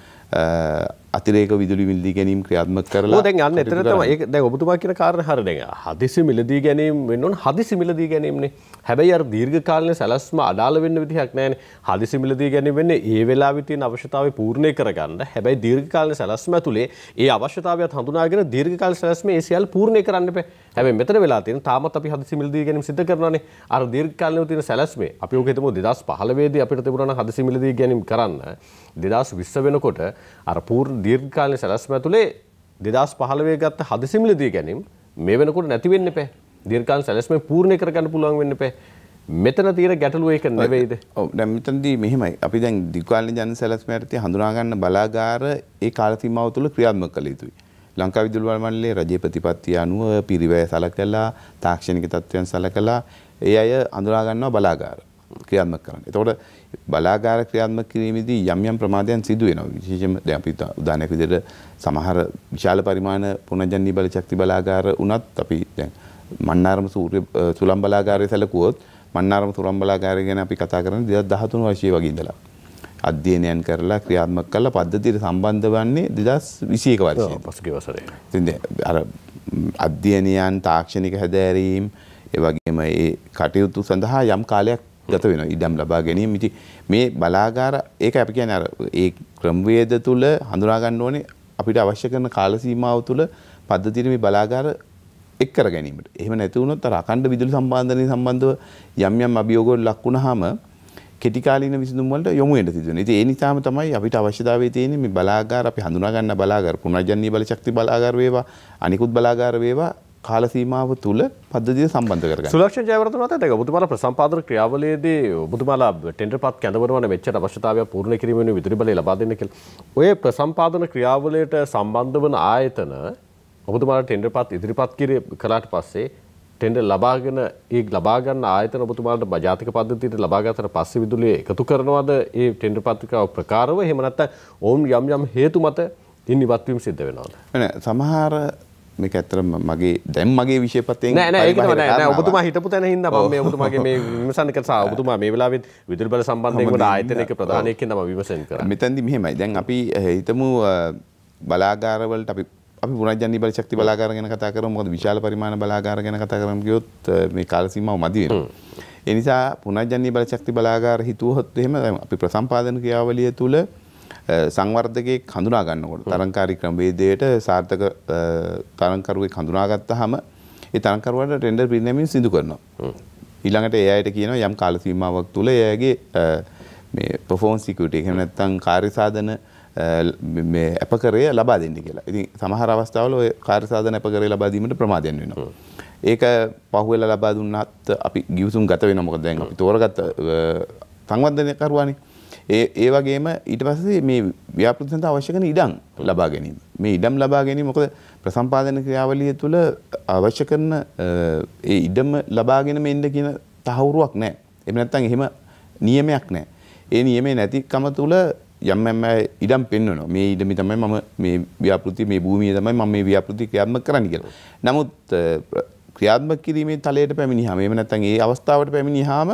S2: අතිරේක විදුලි මිලදී ගැනීම ක්‍රියාත්මක කරලා
S1: දැන් යන්න එතන තමයි ඒක දැන් ඔබතුමා කියන කාරණා හරිය දැන් හදිසි මිලදී ගැනීම වෙන්න ඕන හදිසි මිලදී ගැනීමනේ හැබැයි අර දීර්ඝකාලීන සැලැස්ම අඩාල වෙන්න විදිහක් නැහැනේ හදිසි මිලදී ගැනීම වෙන්නේ ඒ වෙලාවේ තියෙන අවශ්‍යතාවය පූර්ණේ කරගන්න හැබැයි දීර්ඝකාලීන සැලැස්ම ඇතුලේ ඒ අවශ්‍යතාවයත් හඳුනාගෙන දීර්ඝකාලීන සැලැස්ම ඒ සියල්ල පූර්ණේ කරන්න එපා හැබැයි මෙතන වෙලා තියෙන තාමත් අපි හදිසි මිලදී ගැනීම සිදු කරනවානේ අර දීර්ඝකාලීනව තියෙන සැලැස්මේ අපි ඔක හිතමු 2015 දී අපිට තිබුණා නම් හදිසි මිලදී ගැනීම කරන්න 2020 වෙනකොට අර පූර්ණ දීර්ඝකාලීන සැලැස්ම ඇතුලේ 2015 ගත්ත හදිසි මිලදී ගැනීම මේ වෙනකොට නැති වෙන්න එපා. දීර්ඝකාලීන සැලැස්ම පූර්ණ කරගන්න පුළුවන් වෙන්න එපා. මෙතන තියෙන ගැටලුව ඒක නෙවෙයිද?
S2: ඔව් දැන් මෙතනදී මෙහෙමයි. අපි දැන් දීර්ඝකාලීන ජන සැලැස්ම යටතේ හඳුනා ගන්න බලාගාර ඒ කාල සීමාව තුළ ක්‍රියාත්මක කළ යුතුයි. ලංකා විදුලි බල මණ්ඩලයේ රජයේ ප්‍රතිපත්තිය අනුව පිරිවැය සලකලා තාක්ෂණික තත්ත්වයන් සලකලා ඒ අය හඳුනා ගන්නවා බලාගාර ක්‍රියාත්මක කරන්න. එතකොට බලාගාර ක්‍රියාත්මක කිරීමේදී යම් යම් ප්‍රමාදයන් සිදු වෙනවා. විශේෂයෙන්ම දැන් අපි උදාහරණයක් විදිහට සමහර විශාල පරිමාණ පුනර්ජනනීය බල ශක්ති බලාගාර උනත් අපි දැන් මන්නාරම සුළං බලාගාරය සැලකුවොත් මන්නාරම සුළං බලාගාරය ගැන අපි කතා කරන්නේ 2013 වර්ෂයේ වගේ ඉඳලා. අධ්‍යයනයන් කරලා ක්‍රියාත්මක කළා පද්ධතියට සම්බන්ධ වන්නේ 2021 වර්ෂයේ.
S1: පසුගිය වසරේ.
S2: ඉතින් අර අධ්‍යයනයන් තාක්ෂණික හැදෑරීම් ඒ වගේම ඒ කටයුතු සඳහා යම් කාලයක් ගත වෙනවා ඉඩම් ලබා ගැනීම. ඉතින් මේ බලාගාර ඒක අපි කියන්නේ අර ඒ ක්‍රමවේද තුල හඳුනා ගන්න ඕනේ අපිට අවශ්‍ය කරන කාල සීමාව තුල පද්ධතියේ මේ බලාගාර එක් කර ගැනීමට. එහෙම නැති වුණොත් අර අඛණ්ඩ විදුලි සම්පාදනයේ සම්බන්ධව යම් යම් අභියෝගවල ලක් වුණාම කෙටි කාලීන විසඳුම් වලට යොමු වෙන්න සිදු වෙනවා. ඉතින් ඒ නිසාම තමයි අපිට අවශ්‍යතාවය තියෙන්නේ මේ බලාගාර අපි හඳුනා ගන්න බලාගාර පුනර්ජනනීය බල ශක්ති බලාගාර වේවා අනිකුත් බලාගාර වේවා කාල සීමාව තුල පද්ධතිය සම්බන්ධ කරගන්න.
S1: සුලක්ෂණ ජයවර්ධන මහතා දැන් ඔබතුමාලා ප්‍රසම්පාදන ක්‍රියාවලියේදී ඔබතුමාලා ටෙන්ඩර් පත් කැඳවනවන මෙච්චර අවශ්‍යතාවය පූර්ණ කිරීම වෙනුවෙන් විදුලි බලය ලබා දෙන්න කියලා. ඔය ප්‍රසම්පාදන ක්‍රියාවලියට සම්බන්ධ වන ආයතන ඔබතුමාලා ටෙන්ඩර් පත් ඉදිරිපත් කළාට පස්සේ ටෙන්ඩර් ලබාගෙන ඒ ලබා ගන්න ආයතන ඔබතුමාලට ජාතික පද්ධතියට ලබා ගන්නට පස්සේ විදුලිය එකතු කරනවද ඒ ටෙන්ඩර් පත්‍රිකාව ප්‍රකාරව එහෙම නැත්නම් ඔවුන් යම් යම් හේතු මත ඉනිවත් වීම සිද්ධ වෙනවද?
S2: නෑ සමහර මේක ඇත්තටම මගේ දැන් මගේ විෂයපතෙන්
S1: නෑ ඒක නෑ ඔබතුමා හිටපු තැන හින්දා මම මේ ඔබතුමාගේ මේ විමසන්න කරා ඔබතුමා මේ වෙලාවෙත් විදුලි බල සම්බන්ධයෙන් වුණ ආයතනයක ප්‍රධානියෙක් හින්දා මම විමසන්න කරා.
S2: මෙතෙන්දි මෙහෙමයි. දැන් අපි හිතමු බලාගාර වලට අපි පුනර්ජනනීය බල ශක්ති බලාගාර ගැන කතා කරමු. මොකද විශාල පරිමාණ බලාගාර ගැන කතා කරමු කියොත් මේ කාල සීමාව මදි වෙනවා. ඒ නිසා පුනර්ජනනීය බලශක්ති බලාගාර හිතුවොත් එහෙම අපි ප්‍රසම්පාදන ක්‍රියාවලිය තුල සංවර්ධකයේ හඳුනා ගන්නකොට තරංකාරී ක්‍රමවේදයට සාර්ථක තරංකරුවෙක් හඳුනාගත්තාම ඒ තරංකරුවාට ටෙන්ඩර් පිරිනැමීම සිදු කරනවා. ඊළඟට ඒ අයට කියනවා යම් කාල සීමාවක් තුල එයාගේ මේ performance security එහෙම නැත්නම් කාර්ය සාධන මේ අපකරය ලබා දෙන්න කියලා. ඉතින් සමහර අවස්ථාවල ඔය කාර්ය සාධන අපකරය ලබා දීමට ප්‍රමාදයන් වෙනවා. ඒක පහුවෙලා ලබා දුන්නාත් අපි ගිවිසුම් ගත වෙනවා. මොකද දැන් අපි තෝරගත්ත සංවර්ධනය කරුවානේ. ඒ වගේම ඊට පස්සේ මේ ව්‍යාපෘති සඳහා අවශ්‍ය කරන ඉඩම් ලබා ගැනීම. මේ ඉඩම් ලබා ගැනීම මොකද ප්‍රසම්පාදන ක්‍රියාවලිය තුළ අවශ්‍ය කරන ඒ ඉඩම ලබාගෙන මෙන්න කියන තහවුරුවක් නැහැ. එහෙම නැත්නම් එහෙම නියමයක් නැහැ. ඒ නියමේ නැතිකම තුළ යම් ඉඩම් පෙන්වනවා. මේ ඉඩමේ තමයි මම මේ ව්‍යාපෘති මේ භූමියේ තමයි මම මේ ව්‍යාපෘති ක්‍රියාත්මක කරන්න කියලා. නමුත් ක්‍රියාත්මක කිරීමේ තලයට පැමිණියාම එහෙම නැත්නම් ඒ අවස්ථාවට පැමිණියාම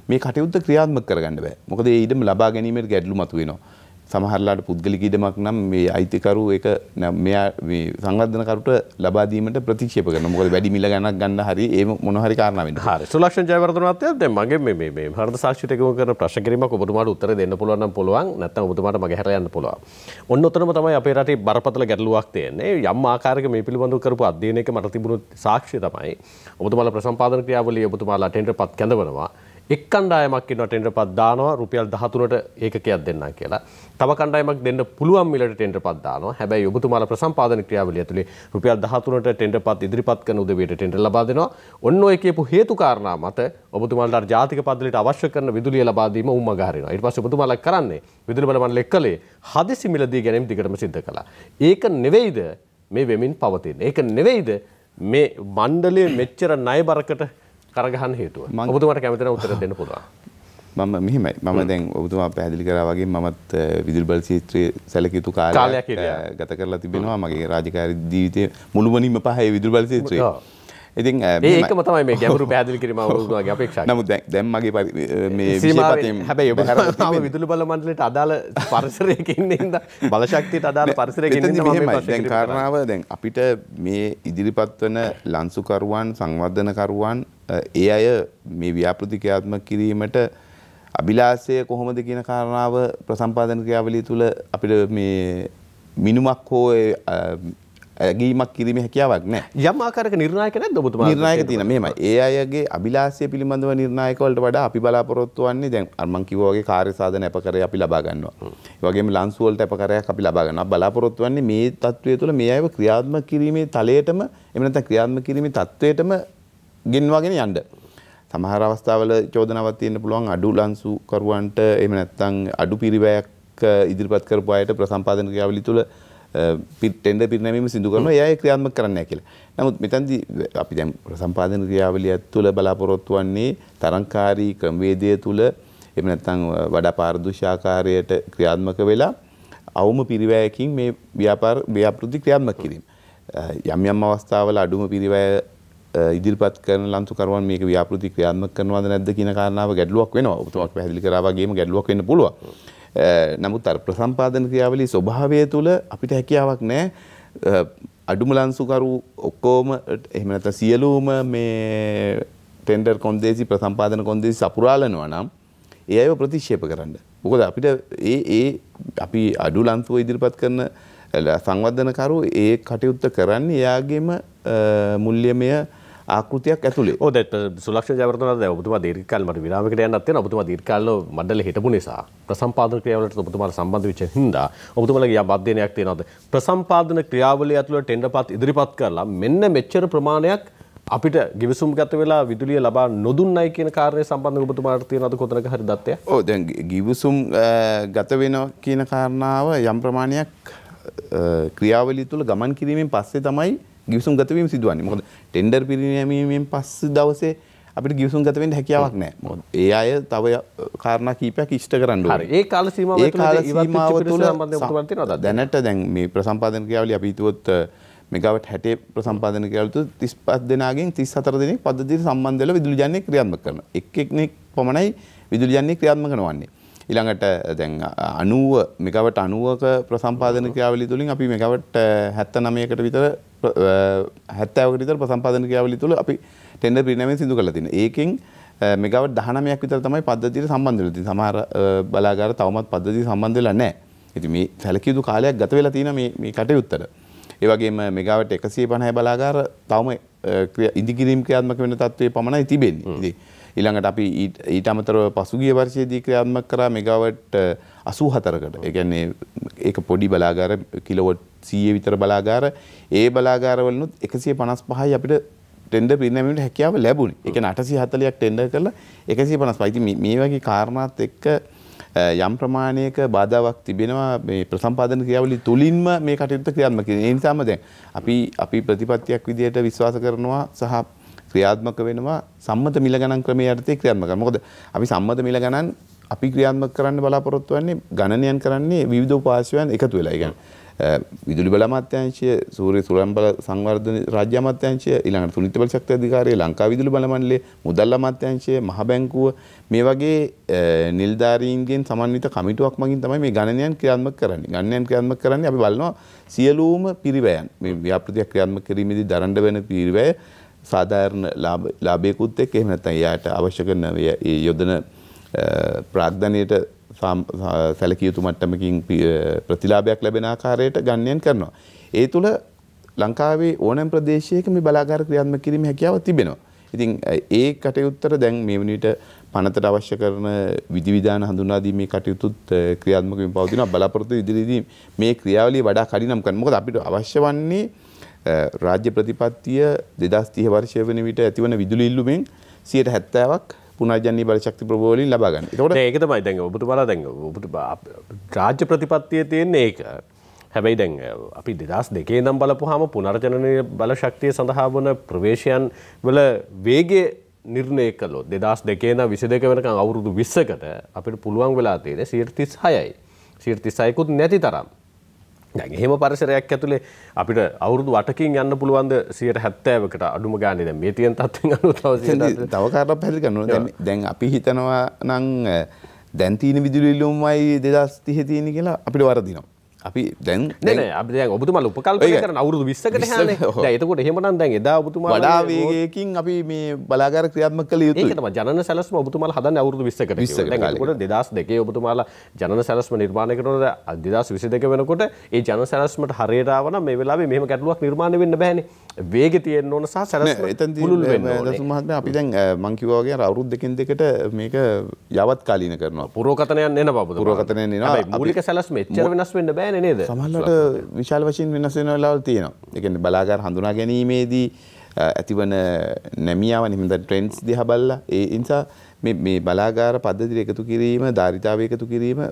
S2: මේ කටයුත්ත ක්‍රියාත්මක කරගන්න බෑ. මොකද ඒ ඉඩම ලබා ගැනීමට ගැටලු මතුවෙනවා. සමහරලාට පුද්ගලික ඉඩමක් නම් මේ අයිතිකරු ඒක මෙයා මේ සංවර්ධනකරුට ලබා දීමට ප්‍රතික්ෂේප කරනවා. මොකද වැඩි මිල ගණනක් ගන්න හරි ඒ මොන හරි කාරණා වෙන්න.
S1: හරි. සුලක්ෂණ ජයවර්ධන මහත්තයා දැන් මගේ මේ හෘද සාක්ෂියට එකම කරන ප්‍රශ්න කිරීමක් ඔබතුමාට උත්තර දෙන්න පුළුවන් නම් පුළුවන්. නැත්නම් ඔබතුමාට මගේ හැරලා යන්න පුළුවන්. ඔන්න ඔතනම තමයි අපේ රටේ බරපතල ගැටලුවක් තියෙන්නේ. යම් ආකාරයක මේ පිළිබඳව කරපු අධ්‍යයනයක මට තිබුණු සාක්ෂිය තමයි ඔබතුමාලා ප්‍රසම්පාදන ක්‍රියාවලිය ඔබතුමාලා ටෙන්ඩර්පත් කැඳවනවා. එක් කණ්ඩායමක් ඉන්නවා ටෙන්ඩර්පත් දානවා රුපියල් 13ට ඒකකයක් දෙන්නම් කියලා. තව කණ්ඩායමක් දෙන්න පුළුවන් මිලට ටෙන්ඩර්පත් දානවා. හැබැයි ඔබතුමාලා ප්‍රසම්පාදන ක්‍රියාවලිය ඇතුලේ රුපියල් 13ට ටෙන්ඩර්පත් ඉදිරිපත් කරන උදවියට ටෙන්ඩර් ලබා දෙනවා. ඔන්න ඔය කියපු හේතු කාරණා මත ඔබතුමාලාට ජාතික පද්ධතියට අවශ්‍ය කරන විදුලිය ලබා දීම උම්මග හරිනවා. ඊට පස්සේ ඔබතුමාලා කරන්නේ විදුලි බල මණ්ඩලය එක්කලේ හදිසි මිලදී ගැනීම දිගටම සිද්ධ කළා. ඒක නෙවෙයිද මේ වෙමින් පවතින්නේ. ඒක නෙවෙයිද මේ මණ්ඩලයේ මෙච්චර ණයබරකට කරගහන්න හේතුව. ඔබතුමාට කැමති නම් උත්තර දෙන්න පුළුවන්.
S2: මම මෙහිමයි. මම දැන් ඔබතුමා පැහැදිලි කරා වගේ මමත් විදුලි බල ක්ෂේත්‍රයේ සැලකිය යුතු කාලයක් ගත කරලා තිබෙනවා. මගේ රාජකාරී ජීවිතයේ මුළුමනින්ම පහේ විදුලි බල ක්ෂේත්‍රයේ. ඉතින්
S1: ඒකම තමයි මේ ගැඹුරු පැහැදිලි කිරීම ඔබතුමාගේ අපේක්ෂාව.
S2: නමුත් දැන් මගේ මේ විශේෂයෙන්
S1: හැබැයි ඔබ විදුලි බල මණ්ඩලයට අදාළ පරිසරයක ඉන්නේ හින්දා බල ශක්තියට අදාළ පරිසරයක ඉන්න නිසා මම
S2: දැන් කාරණාව දැන් අපිට මේ ඉදිරිපත් වන ලන්සුකරුවන් සංවර්ධනකරුවන් ඒ අය මේ ව්‍යාපෘති ක්‍රියාත්මක කිරීමට අභිලාෂය කොහොමද කියන කාරණාව ප්‍රසම්පාදන ක්‍රියාවලිය තුළ අපිට මේ මිනුමක් හෝ ඇගීමක් කිරීමේ හැකියාවක් නැහැ.
S1: යම් ආකාරයක නිර්ණායක නැද්ද ඔබතුමා?
S2: නිර්ණායක තියෙනවා. මෙහෙමයි. ඒ අයගේ අභිලාෂය පිළිබඳව නිර්ණායක වලට වඩා අපි බලාපොරොත්තු වෙන්නේ දැන් අර මං කිව්වා වගේ කාර්ය සාධන අපකරය අපි ලබා ගන්නවා. ඒ වගේම ලන්සු වලට අපකරයක් අපි ලබා ගන්නවා. බලාපොරොත්තු වෙන්නේ මේ තත්වයේ තුළ මේ අයව ක්‍රියාත්මක කිරීමේ තලයටම එහෙම නැත්නම් ක්‍රියාත්මක කිරීමේ තත්වයටම ගෙන්වාගෙන යන්න. සමහර අවස්ථාවල චෝදනාවක් තියෙන්න පුළුවන් අඩු ලන්සු කරුවන්ට එහෙම නැත්නම් අඩු පිරිවැයක් ඉදිරිපත් කරපු අයට ප්‍රසම්පාදන ක්‍රියාවලිය තුළ ටෙන්ඩර් පිරිනැමීම සිදු කරනවා. ඒ අය ක්‍රියාත්මක කරන්නේ නැහැ කියලා. නමුත් මෙතනදී අපි දැන් ප්‍රසම්පාදන ක්‍රියාවලිය තුළ බලාපොරොත්තු වෙන්නේ තරංකාරී ක්‍රමවේදය තුළ එහෙම නැත්නම් වඩා පාරදර්ශී ආකාරයට ක්‍රියාත්මක වෙලා අවම පිරිවැයකින් මේ ව්‍යාපෘති ක්‍රියාත්මක කිරීම. යම් අවස්ථාවල අඩුම පිරිවැය ඉදිරිපත් කරන ලන්සුකරුවන් මේක ව්‍යාපෘති ක්‍රියාත්මක කරනවද නැද්ද කියන කාරණාව ගැටලුවක් වෙනවා. ඔබතුමාත් පැහැදිලි කරා වගේම ගැටලුවක් වෙන්න පුළුවන්. නමුත් අර ප්‍රසම්පාදන ක්‍රියාවලියේ ස්වභාවය තුළ අපිට හැකියාවක් නැහැ අඩුම ලන්සුකරු ඔක්කොම එහෙම නැත්නම් සියලුම මේ ටෙන්ඩර් කොන්දේසි ප්‍රසම්පාදන කොන්දේසි සපුරාලනවා නම් ඒ අයව ප්‍රතික්ෂේප කරන්න. මොකද අපිට අපි අඩු ලන්සුව ඉදිරිපත් කරන සංවර්ධනකරු ඒ කටයුත්ත කරන්නේ එයාගේම මුල්‍යමය ආකෘතියක් ඇතුලේ.
S1: ඔව් දැන් සුලක්ෂණ ජයවර්ධන දැන් ඔබතුමා දීර්ඝ කාලෙ මට විරාමයකට යන්නත් තියෙනවා. ඔබතුමා දීර්ඝ කාලෙ මණ්ඩලෙ හිටපු නිසා ප්‍රසම්පාදන ක්‍රියාවලට ඔබතුමාලා සම්බන්ධ වෙච්ච හින්දා ඔබතුමාලගේ යම් අධ්‍යයනයක් තියෙනවද? ප්‍රසම්පාදන ක්‍රියාවලිය ඇතුළේ ටෙන්ඩර්පත් ඉදිරිපත් කරලා මෙන්න මෙච්චර ප්‍රමාණයක් අපිට ගිවිසුම් ගත වෙලා විදුලිය ලබා නොදුන්නයි කියන කාරණේ සම්බන්ධව ඔබතුමාට තියෙනවද කොතනක හරි දත්තයක්?
S2: ඔව් දැන් ගිවිසුම් ගත වෙනවා කියන කාරණාව යම් ප්‍රමාණයක් ක්‍රියාවලිය තුළ ගමන් කිරීමෙන් පස්සේ තමයි ගිවිසුම් ගත වීම සිදුවන්නේ. මොකද ටෙන්ඩර් පිරිනැමීමෙන් පස්සේ දවසේ අපිට ගිවිසුම් ගත වෙන්න හැකියාවක් නැහැ. මොකද ඒ අය තව කාරණා කීපයක් ඉෂ්ට කරන්න ඕනේ.
S1: හරි. ඒ කාල සීමාව තුළ සම්බන්ධව තියෙනවද?
S2: දැනට දැන් මේ ප්‍රසම්පාදන ක්‍රියාවලිය අපි හිතුවොත් මෙගාවට් 60 ප්‍රසම්පාදන ක්‍රියාවලිය තුළ 35 දෙනාගෙන් 34 දෙනෙක් පද්ධතියට සම්බන්ධ වෙලා විදුලි ජනනය ක්‍රියාත්මක කරනවා. එක්කෙනෙක් පමණයි විදුලි ජනනය ක්‍රියාත්මක කරනවන්නේ. ඊළඟට දැන් 90 මෙගාවට් 90ක ප්‍රසම්පාදන ක්‍රියාවලිය තුලින් අපි මෙගාවට් 79කට විතර 70කට විතර ප්‍රසම්පාදන ක්‍රියාවලිය තුල අපි ටෙන්ඩර් පිරිනැමීම සිදු කරලා තියෙනවා. ඒකෙන් මෙගාවට් 19ක් විතර තමයි පද්ධතියට සම්බන්ධ වෙලා තියෙන්නේ. සමහර බලාගාර තවමත් පද්ධතියට සම්බන්ධ වෙලා නැහැ. ඉතින් මේ සැලකිය යුතු කාලයක් ගත වෙලා තියෙනවා මේ කටයුත්තට. ඒ වගේම මෙගාවට් 150 බලාගාර තවම ඉදිකිරීම් ක්‍රියාත්මක වෙන තත්ත්වයේ පමණයි තිබෙන්නේ. ඉතින් ඊළඟට අපි ඊට අමතරව පසුගිය වර්ෂයේදී ක්‍රියාත්මක කරා මෙගාවට් 84කට. ඒ කියන්නේ ඒක පොඩි බලාගාර කිලෝවොට් 100 විතර බලාගාර. ඒ බලාගාරවලුත් 155යි අපිට ටෙන්ඩර් පිරිනැමීමට හැකියාව ලැබුණේ. ඒ කියන්නේ 840ක් ටෙන්ඩර් කරලා 155. ඉතින් මේ වගේ කාරණාත් එක්ක යම් ප්‍රමාණයක බාධාවක් තිබෙනවා මේ ප්‍රසම්පාදන ක්‍රියාවලිය තුලින්ම මේ කටයුත්ත ක්‍රියාත්මක කිරීම. ඒ නිසාම දැන් අපි ප්‍රතිපත්තියක් විදිහට විශ්වාස කරනවා සහ ක්‍රියාත්මක වෙනවා සම්මත මිල ගණන් ක්‍රමයේ යටතේ ක්‍රියාත්මක කරනවා. මොකද අපි සම්මත මිල ගණන් අපි ක්‍රියාත්මක කරන්න බලාපොරොත්තු වෙන්නේ ගණනයන් කරන්නේ විවිධ උපාශ්‍රයන් එකතු වෙලා. ඒ කියන්නේ විදුලි බල අමාත්‍යාංශය, සූර්ය සුළං බල සංවර්ධන රාජ්‍ය අමාත්‍යාංශය, ඊළඟට තුනිත බල ශක්ති අධිකාරිය, ලංකා විදුලි බල මණ්ඩලය, මුදල් අමාත්‍යාංශය, මහ බැංකුව මේ වගේ නිලධාරීන්ගෙන් සමන්විත කමිටුවක් මගින් තමයි මේ ගණනයන් ක්‍රියාත්මක කරන්නේ. ගණනයන් ක්‍රියාත්මක කරන්නේ අපි බලනවා සියලුම පිරිවැයන් මේ ව්‍යාපෘතියක් ක්‍රියාත්මක කිරීමේදී දරන්න වෙන පිරිවැය සාධාරණ ලාභයකුත් එක්ක එහෙම නැත්නම් එයාට අවශ්‍ය කරන යොදන ප්‍රාග්ධනයට සැලකිය යුතු මට්ටමකින් ප්‍රතිලාභයක් ලැබෙන ආකාරයට ගණනයන් කරනවා. ඒ තුළ ලංකාවේ ඕනෑම ප්‍රදේශයක මේ බලාගාර ක්‍රියාත්මක කිරීමේ හැකියාව තිබෙනවා. ඉතින් ඒ කටයුත්තට දැන් මේ වුණිට පනතට අවශ්‍ය කරන විධිවිධාන හඳුනා දීමේ කටයුතුත් ක්‍රියාත්මක වෙමින් පවතිනවා. බලාපොරොත්තු ඉදිරියේදී මේ ක්‍රියාවලිය වඩා කඩිනම් කරන්න. මොකද අපිට අවශ්‍ය වන්නේ රාජ්‍ය ප්‍රතිපත්තිය 2030 වර්ෂය වෙන විට ඇතිවන විදුලි ඉල්ලුමෙන් 70%ක් පුනර්ජනනීය බලශක්ති ප්‍රභාව වලින් ලබා ගන්න.
S1: ඒකට ඒක තමයි දැන් ඔබතුමාලා දැන් රාජ්‍ය ප්‍රතිපත්තියේ තියෙන ඒක. හැබැයි දැන් අපි 2002 ඉඳන් බලපුවාම පුනර්ජනනීය බලශක්තිය සඳහා වන ප්‍රවේශයන් වල වේගය නිර්ණය කළොත් 2002 ඉඳන් 22 වෙනකන් අවුරුදු 20කට අපිට පුළුවන් වෙලා තියෙන්නේ 36යි. 36කුත් නැති තරම්. දැන් එහෙම පරිසරයක් ඇතුලේ අපිට අවුරුදු 8කින් යන්න පුළුවන්ද 70%කට අඩුම ගානේ දැන් මේ තියෙන තත්ත්වෙන් අනුව
S2: තව කාරණා පැහැදිලි කරනවා. දැන් අපි හිතනවා නම් දැන් තියෙන විදුලි ඉල්ලුමයි 2030 තියෙන කියලා අපිට වරදිනවා. අපි දැන්
S1: නෑ අපි දැන් ඔබතුමාලා උපකල්පනය කරන අවුරුදු 20කට යන්නේ. දැන් එතකොට එහෙමනම් දැන් එදා ඔබතුමාලා
S2: වඩා වේගයකින් අපි මේ බලාගාර ක්‍රියාත්මක කළ යුතුයි.
S1: ඒක තමයි ජනන සැලැස්ම ඔබතුමාලා හදන්නේ අවුරුදු 20කට. දැන් එතකොට 2002 ඔබතුමාලා ජනන සැලැස්ම නිර්මාණය කරනකොට 2022 වෙනකොට ඒ ජනන සැලැස්මට හරියට ආවනම් මේ වෙලාවේ මෙහෙම ගැටලුවක් නිර්මාණය වෙන්න බෑනේ. වේගය තියෙන්න ඕන සහ සැලැස්ම පුළුල් වෙන්න ඕනේ.
S2: දසුන් මහත්මයා අපි දැන් මං කිව්වා වගේ අවුරුදු දෙකෙන් දෙකට මේක යවත් කාලීන කරනවා.
S1: පුරෝකතනයන් එනවා ඔබතුමාලා.
S2: පුරෝකතනයන් එනවා.
S1: හැබැයි මූලික සැලැස්ම එච්චර වෙනස් වෙන්න බෑනේ නේද?
S2: සමහරවිට විශාල වශයෙන් වෙනස් වෙන වෙලාවල් තියෙනවා. ඒ කියන්නේ බලාගාර හඳුනා ගැනීමේදී ඇතිවන නැමියාව නිහින්ද ට්‍රෙන්ඩ්ස් දිහා බලලා ඒ නිසා මේ බලාගාර පද්ධතිය එකතු කිරීම, ධාරිතාවය එකතු කිරීම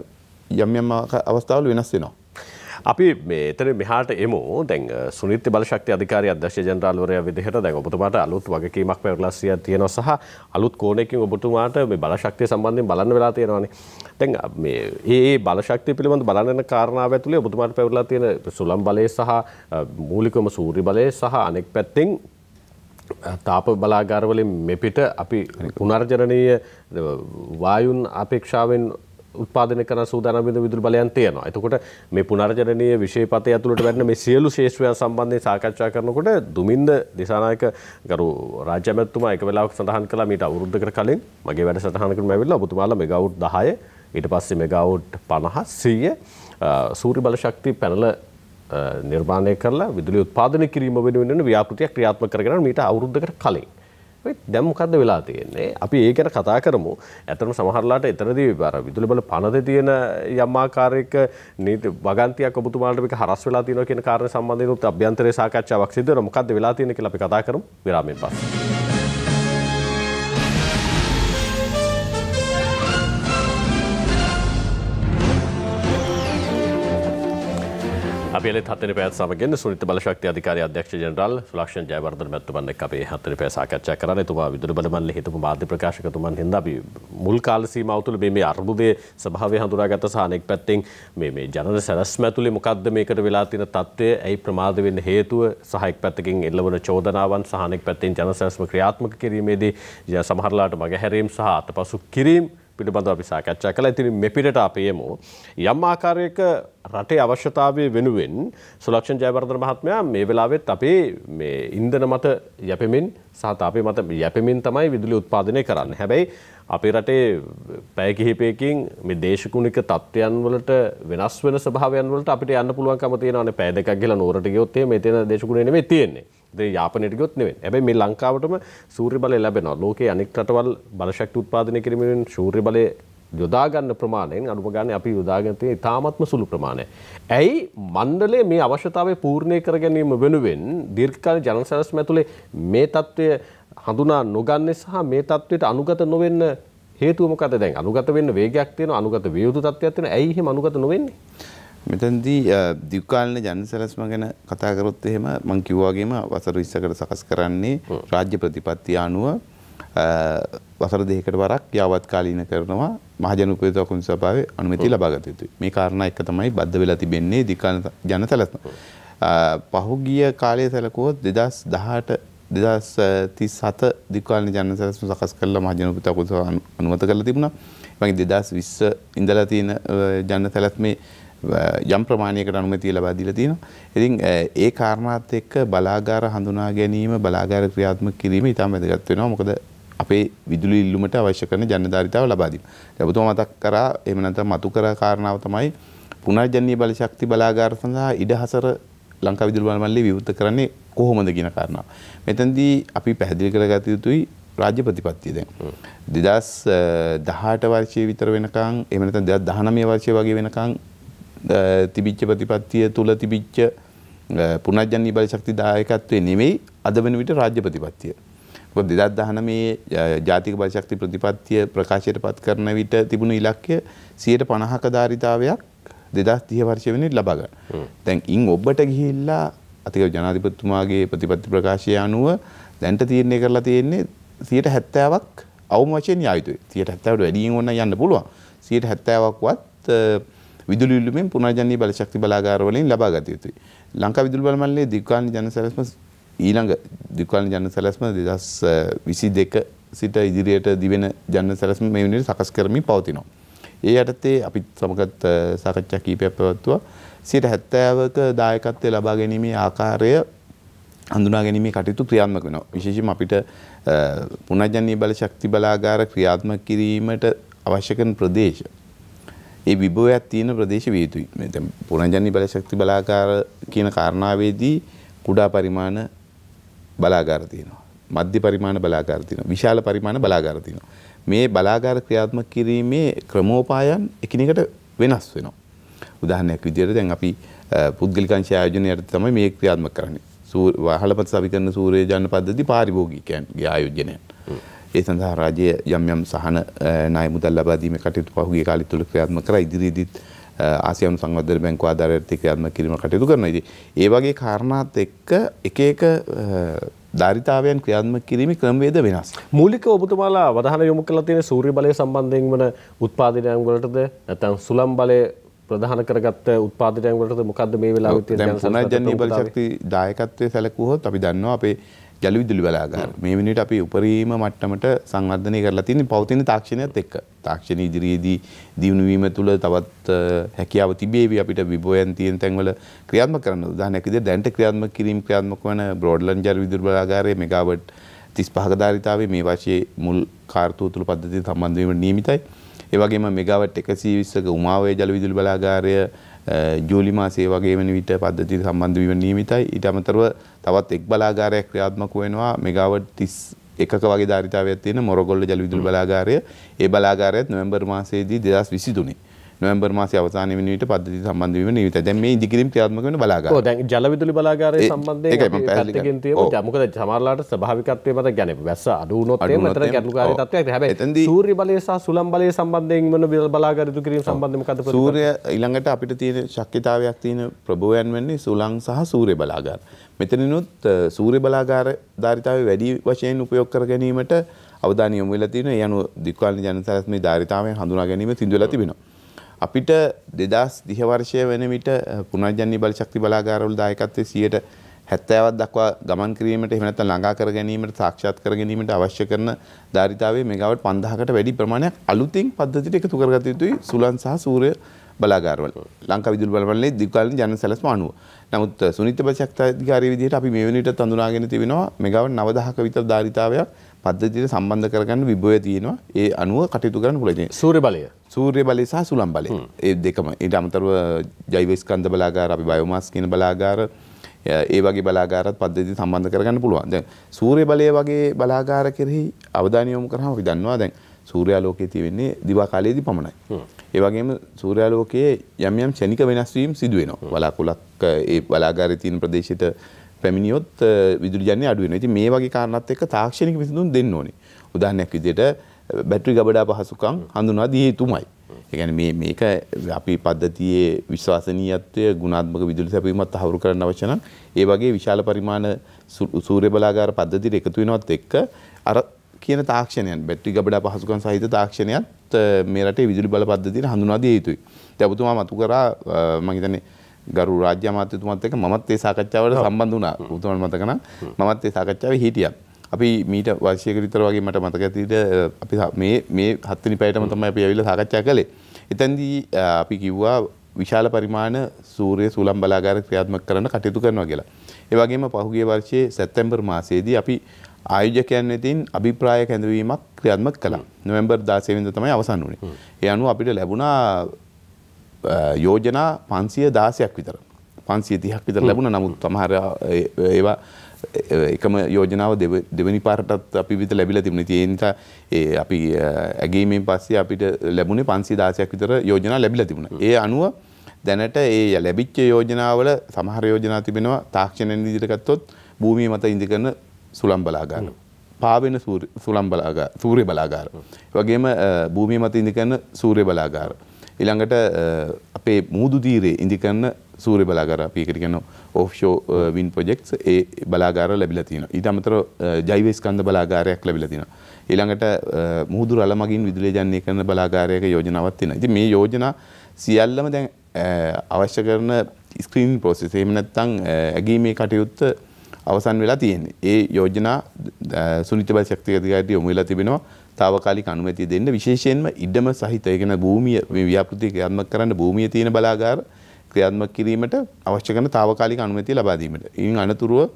S2: යම් අවස්ථාවල වෙනස් වෙනවා.
S1: අපි මේ එතන මෙහාට එමු. දැන් සුනිත්‍ය බලශක්ති අධිකාරිය අධ්‍යක්ෂ ජෙනරාල්වරයා විදිහට දැන් ඔබතුමාට අලුත් වගකීමක් පැවරලා තියෙනවා සහ අලුත් කෝණයකින් ඔබතුමාට මේ බලශක්තිය සම්බන්ධයෙන් බලන්න වෙලා තියෙනවානේ. දැන් මේ ඒ බලශක්තිය පිළිබඳ බලන යන කාරණාව ඇතුලේ ඔබතුමාට පැවරලා තියෙන සුළං බලය සහ මූලිකවම සූර්ය බලය සහ අනෙක් පැත්තෙන් තාප බලාගාර වලින් මෙපිට අපි පුනර්ජනනීය වායුන් අපේක්ෂාවෙන් උත්පාදනය කරන සූදානම් වෙන විදුලි බලයන් තියෙනවා. එතකොට මේ පුනර්ජනනීය විෂයපතය ඇතුළට වැටෙන මේ සියලු ශේෂ්ත්‍රයන් සම්බන්ධයෙන් සාකච්ඡා කරනකොට දුමින්ද දිසානායක ගරු රාජ්‍ය ඇමතිතුමා එක වෙලාවක සඳහන් කළා මීට අවුරුද්දකට කලින් මගේ වැඩසටහනකට ඇවිල්ලා ඔබතුමාලා මෙගාවොට් 10 ඊට පස්සේ මෙගාවොට් 50 100 සූර්ය බලශක්ති පැනල නිර්මාණය කරලා විදුලි උත්පාදනය කිරීම වෙනුවෙන් ව්‍යාපෘතියක් ක්‍රියාත්මක කරගෙන මීට අවුරුද්දකට කලින් දැන් මොකද්ද වෙලා තියෙන්නේ? අපි ඒ ගැන කතා කරමු. ඇත්තටම සමහරලාට එතනදී අර විදුලි බල පනතේ තියෙන යම් ආකාරයක නීති වගන්තියක් ඔබතුමාලට මේක හරස් වෙලා තියෙනවා කියන කාරණේ සම්බන්ධයෙන් උත් අභ්‍යන්තරයේ සාකච්ඡාවක් සිදු වෙනවා. මොකද්ද වෙලා තියෙන්නේ කියලා අපි කතා කරමු විරාමයෙන් පස්සේ. අපි එලෙත් හත්වෙනි පැයත් සමගින් සුනිත්‍ය බලශක්ති අධිකාරිය අධ්‍යක්ෂ ජෙනරාල් සුලක්ෂණ ජයවර්ධන මැතිතුමන් එක්ක අපි හත්වෙනි පැය සාකච්ඡා කරන්නේ. එතුමා විදුලි බල මණ්ඩලයේ හිටපු මාධ්‍ය ප්‍රකාශකතුමන් හින්දා අපි මුල් කාල සීමාව තුළ මේ අර්බුදයේ ස්වභාවය හඳුනාගත්ත සහ අනෙක් පැත්තෙන් මේ ජනන සැලැස්ම ඇතුලේ මොකද්ද මේකට වෙලා තියෙන තත්ත්වය, ඇයි ප්‍රමාද වෙන්න හේතුව සහ එක් පැත්තකින් එල්ලවන චෝදනාවන් සහ අනෙක් පැත්තෙන් ජන සැලැස්ම ක්‍රියාත්මක කිරීමේදී සමහරලාට මගහැරීම් සහ අතපසු කිරීම පිළිබඳව අපි සාකච්ඡා කළා. ඉතින් මේ පිටට අපි යමු. යම් ආකාරයක රටේ අවශ්‍යතාවය වෙනුවෙන් සුලක්ෂණ ජයවර්ධන මහත්මයා මේ වෙලාවෙත් අපේ මේ ඉන්ධන මත යැපෙමින් සහ තාපය මත යැපෙමින් තමයි විදුලි උත්පාදනය කරන්නේ. හැබැයි අපේ රටේ පැය කිහිපයකින් මේ දේශගුණික තත්ත්වයන් වලට වෙනස් වෙන ස්වභාවයන් වලට අපිට යන්න පුළුවන්කම තියෙනවානේ. පැය දෙකක් ගිහලා නුවරට ගියොත් එහෙම මෙතන දේශගුණය නෙමෙයි තියෙන්නේ. ඒ යාපනයට ගියොත් නෙවෙයි. හැබැයි මේ ලංකාවටම සූර්ය බලය ලැබෙනවා. ලෝකයේ අනෙක් රටවල් බලශක්ති උත්පාදනය කිරීමෙන් සූර්ය බලය යොදා ගන්න ප්‍රමාණයෙන් අනුම ගන්න අපි යොදාගෙන තියෙන ඉතාමත්ම සුළු ප්‍රමාණය. ඇයි මණ්ඩලයේ මේ අවශ්‍යතාවය පූර්ණේ කර ගැනීම වෙනුවෙන් දීර්ඝකාලීන ජන සැලැස්ම ඇතුලේ මේ තත්ත්වය හඳුනා නොගන්නේ සහ මේ තත්ත්වයට අනුගත නොවෙන්න හේතුව මොකද? දැන් අනුගත වෙන්න වේගයක් තියෙනවා, අනුගත විය යුතු තත්ත්වයක් තියෙනවා. ඇයි එහෙම අනුගත නොවෙන්නේ?
S2: මෙතනදී දීර්ඝකාලීන ජන සැලැස්ම ගැන කතා කරොත් එහෙම මම කිව්වා වගේම වසර 20කට සකස් කරන්නේ රාජ්‍ය ප්‍රතිපත්තිය අනුව වසර දෙකකට වරක් යාවත්කාලීන කරනවා මහජන උපයෝග කොමිසම සභාවේ අනුමැතිය ලබා ගත යුතුයි. මේ කාරණා එක තමයි බද්ධ වෙලා තිබෙන්නේ දීර්ඝකාලීන ජන සැලැස්ම. පහුගිය කාලයේ සැලකුවොත් 2018 2037 දීර්ඝකාලීන ජන සැලැස්ම සකස් කළා මහජන උපයෝග කොමිසම අනුමත කරලා තිබුණා. ඒ වගේ 2020 ඉඳලා තියෙන ජන සැලැස්මේ යම් ප්‍රමාණයකට අනුමැතිය ලබා දීලා තියෙනවා. ඉතින් ඒ කාරණාත් එක්ක බලාගාර හඳුනා ගැනීම, බලාගාර ක්‍රියාත්මක කිරීම ඉතාම වැදගත් වෙනවා. මොකද අපේ විදුලි ඉල්ලුමට අවශ්‍ය කරන ජනධාරිතාව ලබා දීම. ඔබතුමා මතක් කරා එහෙම නැත්නම් මතු කරා කාරණාව තමයි පුනර්ජනනීය බලශක්ති බලාගාර සඳහා ඉඩහසර ලංකා විදුලි බල මණ්ඩලය විවෘත කරන්නේ කොහොමද කියන කාරණාව. මෙතෙන්දී අපි පැහැදිලි කරගත යුතුයි රාජ්‍ය ප්‍රතිපත්තිය දැන් 2018 වර්ෂයේ විතර වෙනකන් එහෙම නැත්නම් 2019 වර්ෂයේ වගේ වෙනකන් තිබිච්ච ප්‍රතිපත්තිය තුල තිබිච්ච පුනර්ජනනීය බලශක්ති දායකත්වයේ නෙමෙයි අද වෙන විට රාජ්‍ය ප්‍රතිපත්තිය. මොකද 2019 ජාතික බලශක්ති ප්‍රතිපත්තිය ප්‍රකාශයට පත් කරන විට තිබුණු ඉලක්කය 50%ක ධාරිතාවයක් 2030 වර්ෂය වෙනි ලබා ගන්න. දැන් ඉන් ඔබට ගිහිල්ලා අතිගරු ජනාධිපතිතුමාගේ ප්‍රතිපත්ති ප්‍රකාශය අනුව දැන්ට තීරණය කරලා තියෙන්නේ 70%ක් අවම වශයෙන් යා යුතුයි. 70%ට වැඩියෙන් ඕන යන්න පුළුවන්. 70%ක්වත් විදුලි ඉල්ලුමෙන් පුනර්ජනනීය බලශක්ති බලාගාර වලින් ලබා ගත යුතුයි. ලංකා විදුලි බල මණ්ඩලයේ දීර්ඝකාලීන ජන සැලැස්ම ඊළඟ දීර්ඝකාලීන ජන සැලැස්ම 2022 සිට ඉදිරියට දිවෙන ජන සැලැස්ම මේ වෙනිට සකස් කරමින් පවතිනවා. ඒ යටතේ අපි සමගත් සාකච්ඡා කීපයක් පැවැත්වුවා. 70%ක දායකත්වය ලබා ගැනීමේ ආකාරය හඳුනා ගැනීමේ කටයුතු ක්‍රියාත්මක වෙනවා. විශේෂයෙන්ම අපිට පුනර්ජනනීය බලශක්ති බලාගාර ක්‍රියාත්මක කිරීමට අවශ්‍ය කරන ප්‍රදේශ ඒ විභවයක් තියෙන ප්‍රදේශ විය යුතුයි. මේ දැන් පුනර්ජනනීය බලශක්ති බලාගාර කියන කාරණාවේදී කුඩා පරිමාණ බලාගාර තියෙනවා. මධ්‍ය පරිමාණ බලාගාර තියෙනවා. විශාල පරිමාණ බලාගාර තියෙනවා. මේ බලාගාර ක්‍රියාත්මක කිරීමේ ක්‍රමෝපායන් එකිනෙකට වෙනස් වෙනවා. උදාහරණයක් විදිහට දැන් අපි පුද්ගලික අංශ ආයෝජනයට තමයි මේ ක්‍රියාත්මක කරන්නේ. වහලපත සවිකරන සූර්ය ජන පද්ධති පාරිභෝගිකයන්ගේ ආයෝජනය. ඒ සඳහා රාජ්‍ය යම් යම් සහන ණය මුදල් ලබා දීමේ කටයුතු පහුගිය කාලය තුල ක්‍රියාත්මක කරා. ඉදිරියේදීත් ආසියානු සංවර්ධන බැංකුව ආධාරයට ක්‍රියාත්මක කිරීම කටයුතු කරනවා. ඉතින් ඒ වගේ කාරණාත් එක්ක එක එක ධාරිතාවයන් ක්‍රියාත්මක කිරීමේ ක්‍රමවේද වෙනස්.
S1: මූලික ඔබතුමාලා අවධානය යොමු කරලා තියෙන සූර්ය බලය සම්බන්ධයෙන් වන උත්පාදනයන් වලටද නැත්නම් සුළං බලය ප්‍රධාන කරගත්ත උත්පාදනයන් වලටද මොකද්ද මේ වෙලාවේ තියෙන
S2: පුනර්ජනනීය බලශක්ති දායකත්වයේ සැලකුවොත් අපි දන්නවා අපේ ජල විදුලි බලාගාර මේ වෙනිට අපි උපරිම මට්ටමට සංවර්ධනය කරලා තියෙන පවතින තාක්ෂණයත් එක්ක. තාක්ෂණ ඉදිරියේදී දියුණු වීම තුළ තවත් හැකියාව තිබේවි අපිට විභවයන් තියෙන තැන්වල ක්‍රියාත්මක කරන්න. උදාහරණයක් විදිහට දැනට ක්‍රියාත්මක වන බ්‍රෝඩ්ලන්ඩ් ජල විදුලි බලාගාරයේ මෙගාවට් 35ක ධාරිතාවේ මේ වර්ෂයේ මුල් කාර්තුව තුළ පද්ධතිය සම්බන්ධ වීමට නියමිතයි. ඒ වගේම මෙගාවට් 120ක උමාවේ ජල විදුලි බලාගාරය ජූලි මාසයේ වගේ වෙන විට පද්ධතියට සම්බන්ධ වීම නියමිතයි. ඊට අමතරව තවත් එක් බලාගාරයක් ක්‍රියාත්මක වෙනවා මෙගාවට් 31ක වගේ ධාරිතාවයක් තියෙන මොරගොල්ල ජල විදුලි බලාගාරය. ඒ බලාගාරයත් නොවැම්බර් මාසයේදී 2023 නොවැම්බර් මාසයේ අවසානයේ වෙන විට පද්ධතියට සම්බන්ධ වීම නියමිතයි. දැන් මේ ඉදිකිරීම ක්‍රියාත්මක වෙන බලාගාර.
S1: ඔව් දැන් ජල විදුලි බලාගාරයේ සම්බන්ධයෙන් අපි පැත්තකින් තියමු. මොකද සමහරලාට ස්වභාවිකත්වයේ මත කියන්නේ වැස්ස අඩු වුණොත් එහෙම මෙතන ගැටලුකාරී තත්ත්වයක්. හැබැයි සූර්ය බලය සහ සුළං බලය සම්බන්ධයෙන් වන බලාගාර ඉදු කිරීම සම්බන්ධයෙන් මොකද ප්‍රතිපත්තිය?
S2: සූර්ය ඊළඟට අපිට තියෙන ශක්තිතාවයක් තියෙන ප්‍රභවයන් වෙන්නේ සුළං සහ සූර්ය බලාගාර. මෙතනිනුත් සූර්ය බලාගාර ධාරිතාවය වැඩි වශයෙන් උපයෝග කර ගැනීමට අවධානය යොමු වෙලා තියෙනවා. ඒ අනුව දීර්ඝකාලීන ජන සැලැස්මේ ධාරිතාවයන් හඳුනා ගැනීම සිදු වෙලා තිබෙනවා. අපිට 2030 වර්ෂය වෙන විට පුනර්ජනනීය බලශක්ති බලාගාරවල දායකත්වයේ 70ක් දක්වා ගමන් කිරීමට එහෙම නැත්නම් ළඟා කර ගැනීමට සාක්ෂාත් කර ගැනීමට අවශ්‍ය කරන ධාරිතාවයේ මෙගාවට් 5000කට වැඩි ප්‍රමාණයක් අලුතින් පද්ධතියට එකතු කරගත යුතුයි සුළං සහ සූර්ය බලාගාරවල. ලංකා විදුලි බලවලේ දීර්ඝකාලීන ජන සැලැස්ම අනුව. නමුත් සුනිත්‍ය ශක්තිධාරී විදිහට අපි මේ වෙනිටත් හඳුනාගෙන තිබෙනවා මෙගාවට් 9000ක විතර ධාරිතාවයක් පද්ධතියට සම්බන්ධ කරගන්න විභවය තියෙනවා. ඒ අනුව කටයුතු කරන්න පුළුවන්. සූර්ය බලය සහ සුළං බලය. ඒ දෙකම. ඊට අමතරව ජෛව ස්කන්ධ බලාගාර, අපි බයෝමාස් කියන බලාගාර, ඒ වගේ බලාගාරත් පද්ධතියට සම්බන්ධ කරගන්න පුළුවන්. දැන් සූර්ය බලය වගේ බලාගාර කෙරෙහි අවධානය යොමු කරාම අපි දන්නවා දැන් සූර්යාලෝකයේ තියෙන්නේ දිවා කාලයේදී පමණයි. ඒ වගේම සූර්යාලෝකයේ යම් යම් ක්ෂණික වෙනස් වීම් සිදු වෙනවා. වලාකුළක් ඒ බලාගාරයේ තියෙන ප්‍රදේශයට පැමිණියොත් විදුලි ජනනය අඩු වෙනවා. ඉතින් මේ වගේ කාරණාත් එක්ක තාක්ෂණික විසඳුම් දෙන්න ඕනේ. උදාහරණයක් විදිහට බැටරි ගබඩා පහසුකම් හඳුනා දිය යුතුමයි. ඒ කියන්නේ මේක අපි පද්ධතියේ විශ්වසනීයත්වය ගුණාත්මක විදුලි සැපයීමත් තහවුරු කරන්න අවශ්‍ය නම් ඒ වගේ විශාල පරිමාණ සූර්ය බලාගාර පද්ධතියට එකතු වෙනවත් එක්ක අර කියන තාක්ෂණයන් බැටරි ගබඩා පහසුකම් සහිත තාක්ෂණයත් මේ රටේ විදුලි බල පද්ධතියට හඳුනා දිය යුතුයි. දැන් ඔබතුමා මතු කරා මම හිතන්නේ ගරු රාජ්‍ය අමාත්‍යතුමත් එක්ක මමත් ඒ සාකච්ඡාවට සම්බන්ධ වුණා. ඔබතුමාට මතක නම් මමත් ඒ සාකච්ඡාවේ හිටියා. අපි මීට වර්ෂයකට විතර වගේ මට මතක ඇතිද අපි මේ 7 වෙනි පැයටම තමයි අපි ඇවිල්ලා සාකච්ඡා කළේ. එතෙන්දී අපි කිව්වා විශාල පරිමාණ සූර්ය සුළං බලාගාර ක්‍රියාත්මක කරන්න කටයුතු කරනවා කියලා. ඒ වගේම පහුගිය වර්ෂයේ සැප්තැම්බර් මාසයේදී අපි ආයෝජකයන් වෙතින් අභිප්‍රාය කැඳවීමක් ක්‍රියාත්මක කළා. නොවැම්බර් 16 වෙනිදා තමයි අවසන් වුණේ. ඒ අනුව අපිට ලැබුණා යෝජනා 516ක් විතර. 530ක් විතර ලැබුණා. නමුත් සමහර ඒවා එකම යෝජනාව දෙවෙනි පාරටත් අපි විතර ලැබිලා තිබුණේ. ඒ නිසා අපි ඇගීමෙන් පස්සේ අපිට ලැබුණේ 516ක් විතර යෝජනා ලැබිලා තිබුණා. ඒ අනුව දැනට ඒ ලැබිච්ච යෝජනාවල සමහර යෝජනා තිබෙනවා තාක්ෂණයෙන් විදිහට ගත්තොත් භූමිය මත ඉඳ කරන සුළං බලාගාර. පාවෙන සුළං බලාගාර, සූර්ය බලාගාර. ඒ වගේම භූමිය මත ඉඳ කරන සූර්ය බලාගාර. ඊළඟට අපේ මුහුදු තීරයේ ඉඳ කරන සූර්ය බලාගාර අපි ඒකට කියනවා ඔෆ්ෂෝ වින් ප්‍රොජෙක්ට්ස් ඒ බලාගාර ලැබිලා තියෙනවා. ඊට අමතරව ජෛව ස්කන්ධ බලාගාරයක් ලැබිලා තියෙනවා. ඊළඟට මුහුදු රළ මගින් විදුලි ජනනය කරන බලාගාරයක යෝජනාවක් තියෙනවා. ඉතින් මේ යෝජනා සියල්ලම දැන් අවශ්‍ය කරන ස්ක්‍රීනින් ප්‍රොසෙස් එහෙම නැත්නම් ඇගීමේ කටයුත්ත අවසන් වෙලා තියෙන්නේ. ඒ යෝජනා සුනිත්‍ය බල ශක්ති අධිකාරියට යොමු වෙලා තිබෙනවා. తాවකාලික අනුමැතිය දෙන්න විශේෂයෙන්ම ඉඩම සහිත ඒ කියන භූමිය මේ ව්‍යාපෘතිය ක්‍රියාත්මක කරන්න භූමිය තියෙන බලාගාර ක්‍රියාත්මක කිරීමට අවශ්‍ය කරන తాවකාලික අනුමැතිය ලබා දීමට. ඉන් අනතුරුව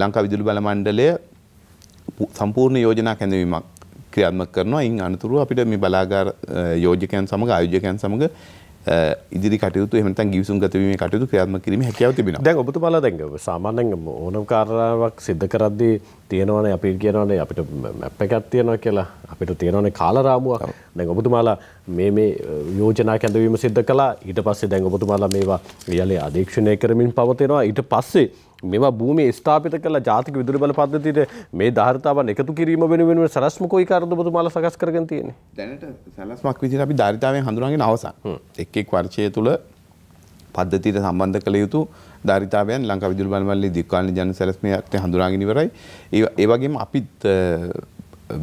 S2: ලංකා විදුලි බල මණ්ඩලය සම්පූර්ණ යෝජනා කැඳවීමක් ක්‍රියාත්මක කරනවා. ඉන් අනතුරුව අපිට මේ බලාගාර යෝජකයන් සමග ආයෝජකයන් සමග ඉදිරි කටයුතු එහෙම නැත්නම් ගිවිසුම් ගත වීමේ කටයුතු ක්‍රියාත්මක කිරීමේ හැකියාව තිබෙනවා.
S1: දැන් ඔබතුමාලා දැන් සාමාන්‍යයෙන් ඕනම කාර්යාවක් සිදු කරද්දී තියෙනවනේ අපි කියනවනේ අපිට මැප් එකක් තියෙනවා කියලා. අපිට තියෙනවනේ කාලරාමුවක්. දැන් ඔබතුමාලා මේ යෝජනා කැඳවීම සිදු කළා. ඊට පස්සේ දැන් ඔබතුමාලා මේවා යලි අධීක්ෂණය කරමින් පවතිනවා. ඊට පස්සේ මේවා භූමියේ ස්ථාපිත කළ ජාතික විදුලි බල පද්ධතියට මේ ධාරිතාවන් එකතු කිරීම වෙනුවෙන් සැලැස්ම කොයි කාර්යද ඔබතුමාලා සකස් කරගෙන තියෙන්නේ?
S2: දැනට සැලැස්මක් විදිහට අපි ධාරිතාවෙන් හඳුනාගෙන අවසන්. එක් වර්ෂය තුල පද්ධතියට සම්බන්ධ කළ යුතු ධාරිතාවයන් ලංකා විදුලි බල මණ්ඩලයේ දීර්ඝකාලීන ජන සැලැස්මට හඳුනාගෙන ඉවරයි. ඒ වගේම අපිත්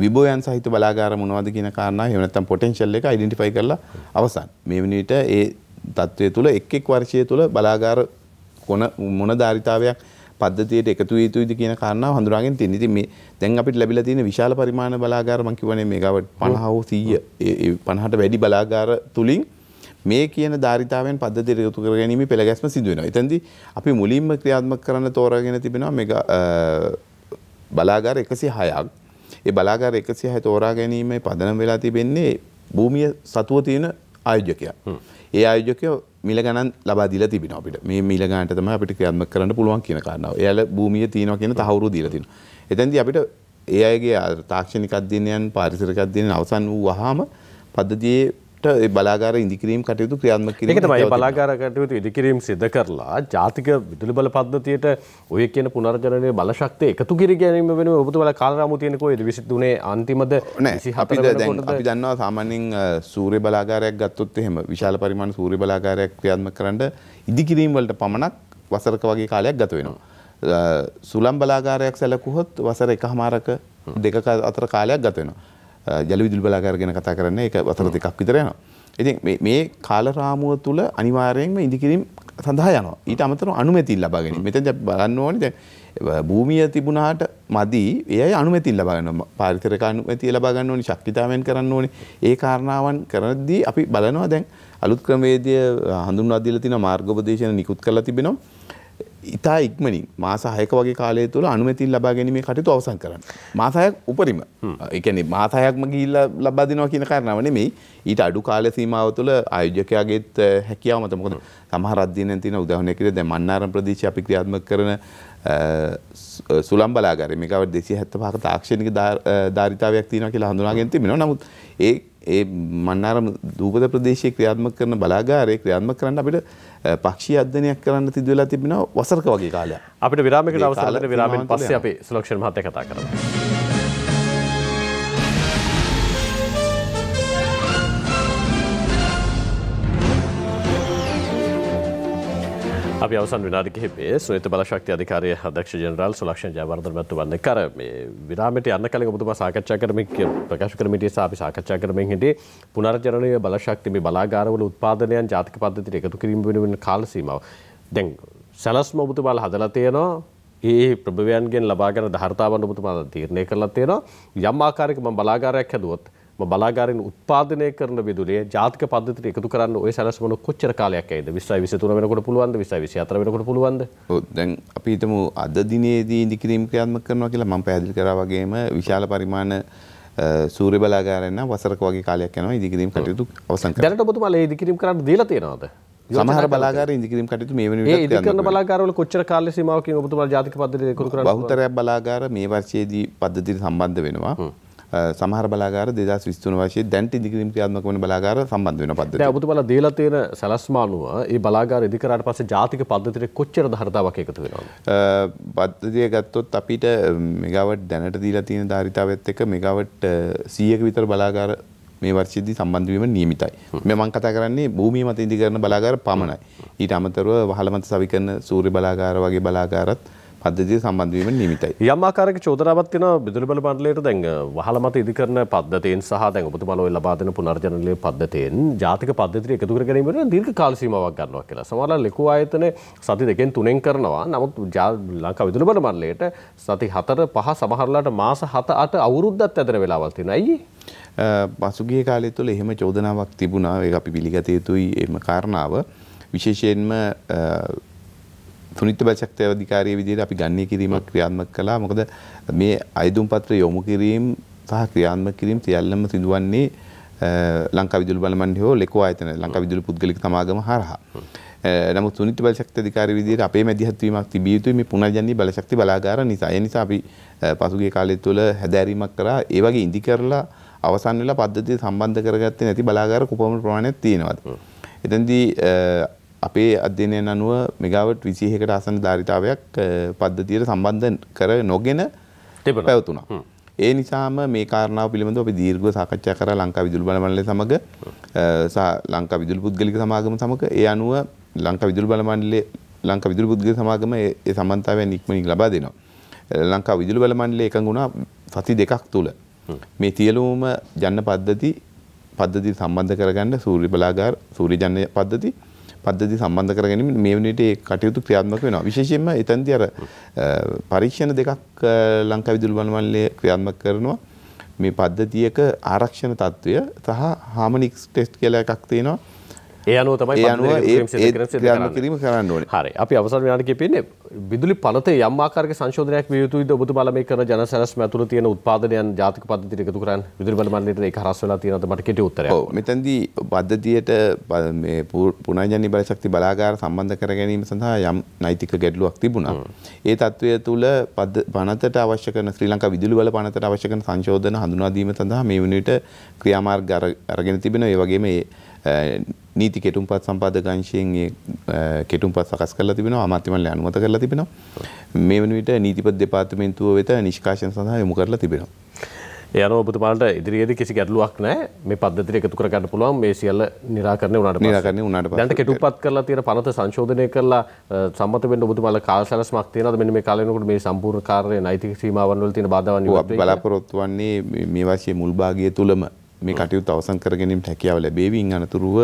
S2: විභවයන් සහිත බලාගාර මොනවද කියන කාරණා එහෙම නැත්නම් පොටෙන්ෂල් එක අයිඩෙන්ටිෆයි කරලා අවසන්. මේ වෙනිට ඒ තත්ත්වය තුල එක් වර්ෂය තුල බලාගාර මොන ධාරිතාවයක් පද්ධතියට එකතු විය යුතුයිද කියන කාරණාව හඳුනාගෙන තියෙනවා. ඉතින් මේ දැන් අපිට ලැබිලා තියෙන විශාල පරිමාණ බලාගාර මම කියවනේ මෙගාවට් 50 හෝ 100 ඒ 50ට වැඩි බලාගාර තුලින් මේ කියන ධාරිතාවයන් පද්ධතියට එකතු කර ගැනීම පෙළගැස්ම සිදු වෙනවා. එතෙන්දී අපි මුලින්ම ක්‍රියාත්මක කරන්න තෝරාගෙන තිබෙනවා මෙගා බලාගාර 106ක්. ඒ බලාගාර 106 තෝරා ගැනීමේ පදනම් වෙලා තිබෙන්නේ භූමිය සතුව තියෙන ආයෝජකයා. ඒ ආයෝජකයෝ මිල ගණන් ලබා දීලා තිබෙනවා අපිට. මේ මිල ගණන්ට තමයි අපිට ක්‍රියාත්මක කරන්න පුළුවන් කියන කාරණාව. එයාලා භූමිය තියෙනවා කියන තහවුරු දීලා තිනවා. එතෙන්දී අපිට ඒ අයගේ තාක්ෂණික අධ්‍යයනයන් පාරිසරික අධ්‍යයනයන් අවසන් වූ වහාම පද්ධතියට ඒ බලාගාර ඉදිකිරීම කටයුතු ක්‍රියාත්මක කිරීම.
S1: ඒක තමයි බලාගාර කටයුතු ඉදිකිරීම සිදු කරලා ජාතික විදුලි බල පද්ධතියට ඔය කියන පුනර්ජනනයේ බල ශක්තිය එකතු කර ගැනීම වෙනුවෙන් ඔබතුමාලා කාලරාමුව තියෙන කොහෙද 23 අන්තිමද 24
S2: අපි දන්නවා සාමාන්‍යයෙන් සූර්ය බලාගාරයක් ගත්තොත් එහෙම විශාල පරිමාණ සූර්ය බලාගාරයක් ක්‍රියාත්මක කරන්න ඉදිකිරීම වලට පමණක් වසරක වගේ කාලයක් ගත වෙනවා. සුළං බලාගාරයක් සැලකුවොත් වසර එකමාරක දෙකක අතර කාලයක් ගත වෙනවා. ජල විදුලි බලාගාර ගැන කතා කරන්නේ ඒක වසර දෙකක් විතර යනවා. ඉතින් මේ කාල රාමුව තුල අනිවාර්යයෙන්ම ඉදිකිරීම සඳහා යනවා. ඊට අමතරව අනුමැතිය ලබා ගැනීම. මෙතෙන් දැන් බලන්න ඕනේ දැන් භූමිය තිබුණාට මදි ඒ අය අනුමැතිය ලබා ගන්නවා. පාරිසරික අනුමැතිය ලබා ගන්න ඕනේ, ශක්තිතාවයෙන් කරන්න ඕනේ. ඒ කාරණාවන් කරද්දී අපි බලනවා දැන් අලුත් ක්‍රමවේදය හඳුන්වා දීලා තියෙනවා, මාර්ගෝපදේශන නිකුත් කරලා තිබෙනවා. ඉතා ඉක්මනින් මාස 6ක වගේ කාලය තුළ අනුමැතිය ලබා ගැනීමේ කටයුතු අවසන් කරන්න. මාස 6ක් උපරිම. ඒ කියන්නේ මාස 6ක්ම ගිහිල්ලා ලබා දෙනවා කියන කාරණාව නෙමෙයි. ඊට අඩු කාල සීමාව තුළ ආයෝජකයාගේත් හැකියාව මත මොකද සමහර අධ්‍යයනයන් තියෙන උදාහරණයක් විදිහට දැන් මන්නාරම් ප්‍රදේශයේ අපි ක්‍රියාත්මක කරන සුළං බලාගාරය මේකවට 275ක තාක්ෂණික ධාරිතාවයක් තියෙනවා කියලා හඳුනාගෙන තිබෙනවා. නමුත් ඒ මන්නාරම් දූපත ප්‍රදේශයේ ක්‍රියාත්මක කරන බලාගාරයේ ක්‍රියාත්මක කරන්න අපිට පක්ෂීය අධ්‍යයනයක් කරන්න සිදු වෙලා තිබෙනවා වසරක වගේ කාලයක්.
S1: අපිට විරාමයකට අවසර දෙන්න විරාමයෙන් පස්සේ අපි සුලක්ෂණ මහත්තයා කතා කරමු. අපි අවසන් විනාඩි කිහිපයේ සුනිත බලශක්ති අධිකාරිය අධ්‍යක්ෂ ජෙනරාල් සුලක්ෂණ ජයවර්ධන මහත්මයාත් එක්ක මේ විරාමයට යන්න කලින් ඔබතුමා සාකච්ඡා කරමින් ප්‍රකාශ කරමින් ඉතින් අපි සාකච්ඡා කරමින් හිටියේ පුනර්ජනනීය බලශක්ති මේ බලාගාරවල උත්පාදනයන් ජාතික පද්ධතියට එකතු කිරීම වෙනුවෙන් කාල සීමාව. දැන් සැලැස්ම ඔබතුමාලා හදලා තියෙනවා. ඒ ප්‍රභවයන්ගෙන් ලබාගෙන ධාර්තාවන් ඔබතුමාලා තීරණය කරලා තියෙනවා. යම් ආකාරයක මම බලාගාරයක් හැදුවොත් බලාගාරයෙන් උත්පාදනය කරන විදුලිය ජාතික පද්ධතියට එකතු කරන්න ඔය සැලැස්ම කොච්චර කාලයක් ඇයිද? 2023 වෙනකොට පුළුවන්ද? 2024 වෙනකොට පුළුවන්ද?
S2: ඔව් දැන් අපි හිතමු අද දිනේදී ඉදිකිරීම ක්‍රියාත්මක කරනවා කියලා මම පැහැදිලි කරා වගේම විශාල පරිමාණ සූර්ය බලාගාරයන් නම් වසරක වගේ කාලයක් යනවා ඉදිකිරීම කටයුතු අවසන් කරන්න.
S1: දැනට ඔබතුමාලා ඉදිකිරීම කරන්න දීලා තියෙනවද?
S2: සමහර බලාගාර ඉදිකිරීම කටයුතු මේ වෙන විදිහට
S1: ඒ ඉදිකරන බලාගාරවල කොච්චර කාල සීමාවකින් ඔබතුමාලා ජාතික පද්ධතියට එකතු කරන්න?
S2: බහුතරයක් බලාගාර මේ වර්ෂයේදී පද්ධතියට සම්බන්ධ වෙනවා. සමහර බලාගාර 2023 වර්ෂයේ දැන්ට ඉදිකිරීම ක්‍රියාත්මක වන බලාගාර සම්බන්ධ වෙන පද්ධතිය. දැන්
S1: ඔබතුමාලා දීලා තියෙන සැලැස්ම අනුව මේ බලාගාර ඉදි කරාට පස්සේ ජාතික පද්ධතියට කොච්චර ධාරිතාවක් එකතු වෙනවද?
S2: පද්ධතිය ගත්තොත් අපිට මෙගාවට් දැනට දීලා තියෙන ධාරිතාවත් එක්ක මෙගාවට් 100ක විතර බලාගාර මේ වර්ෂයේදී සම්බන්ධ වීම නියමිතයි. මේ මම කතා කරන්නේ භූමිය මත ඉදි කරන බලාගාර පමණයි. ඊට අමතරව වහල මත සවිකරන සූර්ය බලාගාර වගේ බලාගාරත් පද්ධතිය සම්බන්ධ වීම නියමිතයි.
S1: යම් ආකාරයක චෝදනාවක් තියෙනවා විදුලි බල මණ්ඩලයට දැන් වහල මත ඉදිකරන පද්ධතියෙන් සහ දැන් ඔබතුමාලා ඔය ලබා දෙන පුනර්ජනනීය පද්ධතියෙන් ජාතික පද්ධතියට එකතු කර ගැනීම වෙන දීර්ඝ කාල සීමාවක් ගන්නවා කියලා. සමහරවල් ලෙකු ආයතන සති දෙකෙන් තුනෙන් කරනවා. නමුත් ලංකා විදුලි බල මණ්ඩලයට සති 4 5 සමහරලාට මාස 7 8 අවුරුද්දක් ඇදෙන වෙලාවල් තියෙනවා. ඇයි?
S2: පසුගිය කාලය තුළ එහෙම චෝදනාවක් තිබුණා. ඒක අපි පිළිගත යුතුයි. එහෙම කාරණාව විශේෂයෙන්ම තුනිත බලශක්ති අධිකාරිය විදිහට අපි ගන්නේ කිරීමක් ක්‍රියාත්මක කළා. මොකද මේ අයදුම් පත්‍ර යොමු කිරීම සහ ක්‍රියාත්මක කිරීම සියල්ලම සිදුවන්නේ ලංකා විදුලි බල මණ්ඩලය හෝ ලෙකෝ ආයතන ලංකා විදුලි පුද්ගලික සමාගම හරහා. නමුත් තුනිත බලශක්ති අධිකාරිය විදිහට අපේ මැදිහත් වීමක් තිබිය යුතුයි මේ පුනර්ජනනීය බලශක්ති බලාගාර නිසා. ඒ නිසා අපි පසුගිය කාලය තුළ හැදෑරීමක් කරා. ඒ වගේ ඉදි කරලා අවසන් වෙලා පද්ධතිය සම්බන්ධ කරගත්තේ නැති බලාගාර කොපමණ ප්‍රමාණයක් තියෙනවද? එතෙන්දී අපේ අධ්‍යයනයන් අනුව මෙගාවට් 26කට ආසන්න ධාරිතාවයක් පද්ධතියට සම්බන්ධ කර නොගෙන පැවතුණා. ඒ නිසාම මේ කාරණාව පිළිබඳව අපි දීර්ඝව සාකච්ඡා කරා ලංකා විදුලි බල මණ්ඩලය සමග සහ ලංකා විදුලි පුද්ගලික සමාගම සමග. ඒ අනුව ලංකා විදුලි බල මණ්ඩලය ලංකා විදුලි පුද්ගලික සමාගම ඒ සම්බන්ධතාවයන් ඉක්මනින් ලබා දෙනවා. ලංකා විදුලි බල මණ්ඩලය එකඟ වුණා සති දෙකක් තුල මේ තියලුම ජන්න පද්ධති සම්බන්ධ කරගන්න සූර්ය බලාගාර සූර්ය ජන්න පද්ධති සම්බන්ධ කර ගැනීම මේ වෙනවිට ඒ කටයුතු ක්‍රියාත්මක වෙනවා. විශේෂයෙන්ම එතනදී අර පරීක්ෂණ දෙකක් ලංකා විදුලි බල මණ්ඩලය ක්‍රියාත්මක කරනවා. මේ පද්ධතියක ආරක්ෂණ තත්ත්වය සහ හාමනික්ස් ටෙස්ට් කියලා එකක් තියෙනවා.
S1: ඒ අනුව තමයි
S2: ක්‍රියාත්මක කිරීම කරන්න ඕනේ.
S1: හරි. අපි අවසන් විනාඩිකේ පින්නේ විදුලි පනතේ යම් ආකාරයක සංශෝධනයක් විය යුතුයිද ඔබතුමාලා මේ කරන ජන සැලැස්ම ඇතුළත තියෙන උත්පාදනයන් ජාතික පද්ධතියට එකතු කරන්න විදුලි බල මණ්ඩලයට ඒක හරස් වෙලා තියෙනවද? මට කෙටි උත්තරයක්.
S2: ඔව් මෙතෙන්දී පද්ධතියට මේ පුනර්ජනනීය බලශක්ති බලාගාර සම්බන්ධ කර ගැනීම සඳහා යම් නෛතික ගැටලුවක් තිබුණා. ඒ තත්වය තුළ පනතට අවශ්‍ය කරන ශ්‍රී ලංකා විදුලි බල පනතට අවශ්‍ය කරන සංශෝධන හඳුනා දීම සඳහා මේ වෙනවිට ක්‍රියාමාර්ග අරගෙන තිබෙනවා. ඒ වගේම නීති කෙටුම්පත් සම්පාදක අංශයෙන් කෙටුම්පත් සකස් කරලා තිබෙනවා. අමාත්‍ය මණ්ඩලය අනුමත කරලා තිබෙනවා. මේ වන විට නීතිපති දෙපාර්තමේන්තුව වෙත නිෂ්කාශන සඳහා යොමු කරලා තිබෙනවා.
S1: ඒ අනුව ඔබතුමාලට ඉදිරියේදී කිසි ගැටලුවක් නැහැ. මේ පද්ධතියට එකතු කර ගන්න පුළුවන් මේ සියල්ල නිරාකරණය වුණාට පස්සේ. දැන්ට කෙටුම්පත් කරලා තියෙන පනත සංශෝධනය කරලා සම්මත වෙන්න ඔබතුමාලා කාල සැලැස්මක් තියෙනවද? මෙන්න මේ කාලේ වෙනකොට මේ සම්පූර්ණ කාර්යයේ නෛතික සීමාවන් වල තියෙන බාධාවන් ඉවත් වෙයි.
S2: බලාපොරොත්තු වන්නේ මේ වර්ෂයේ මුල් භාගය තුලම මේ කටයුතු අවසන් කර ගැනීමට හැකියාව ලැබේවි. ඉන් අනතුරුව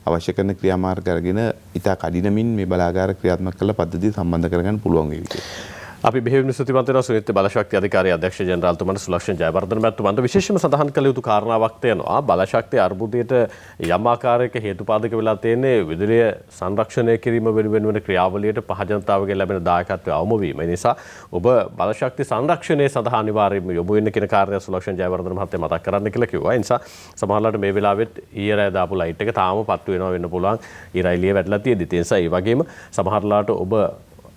S2: අවශ්‍ය කරන ක්‍රියාමාර්ග අරගෙන ඉතා කඩිනමින් මේ බලාගාර ක්‍රියාත්මක කළ පද්ධතිය සම්බන්ධ කරගන්න පුළුවන් වේවි කියලා.
S1: අපි බෙහෙවින් ස්තුතිවන්ත වෙනවා සුනිත් බලශක්ති අධිකාරිය අධ්‍යක්ෂ ජෙනරාල්තුමන්ට සුලක්ෂණ ජයවර්ධන මැතිතුමන්ට විශේෂයෙන්ම සඳහන් කළ යුතු කාරණාවක් තියෙනවා බලශක්ති අර්බුදයට යම් ආකාරයක හේතුපාදක වෙලා තියෙන්නේ විදුලිය සංරක්ෂණය කිරීම වෙනුවෙන් වන ක්‍රියාවලියට පහ ජනතාවගේ ලැබෙන දායකත්වය අවම වීම. ඒ නිසා ඔබ බලශක්ති සංරක්ෂණය සඳහා අනිවාර්යයෙන්ම යොමු වෙන්න කියන කාරණය සුලක්ෂණ ජයවර්ධන මහත්තයා මතක් කරන්න කියලා කිව්වා. ඒ නිසා සමහරවිට මේ වෙලාවෙත් ඊයේ රෑ දාපු ලයිට් එක තාම පත්තු වෙනවා වෙන්න පුළුවන්. ඊරයිලිය වැඩිලා තියෙද්දි. ඒ නිසා ඒ වගේම සමහරලාට ඔබ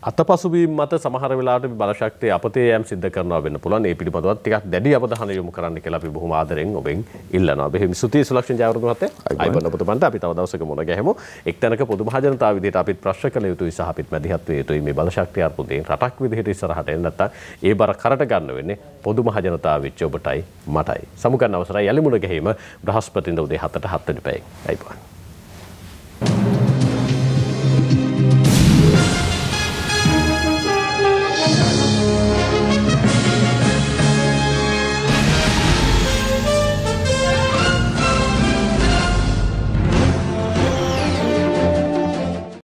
S1: අතපසුබීම් මත සමහර වෙලාවට බලශක්තිය අපතේ යෑම් සිද්ධ කරනවා වෙන්න පුළුවන්. ඒ පිළිබඳව ටිකක් දැඩි අවධානය යොමු කරන්න කියලා අපි බොහොම ආදරෙන් ඔබෙන් ඉල්ලනවා. බෙහෙවින් ස්තුතියි සුලක්ෂණ ජයවර්ධන මහත්තයා. අයිබෝන් ඔබතුමන්ට අපි තව දවසක මුණ ගැහෙමු. එක් තැනක පොදු මහ ජනතාව විදිහට අපිත් ප්‍රශ්න කළ යුතුයි සහ අපිත් මැදිහත් විය යුතුයි මේ බලශක්තිය අර්බුදයෙන් රටක් විදිහට ඉස්සරහට එන්න නැත්නම් ඒ බර කරට ගන්න වෙන්නේ පොදු මහ ජනතාව වෙච්ච ඔබටයි මටයි. සමුගන්න අවසරයි යලි මුණ ගැහිම බ්‍රහස්පතින්ද උදේ 7ට 7 වෙනි පැයේ. අයිබෝන්.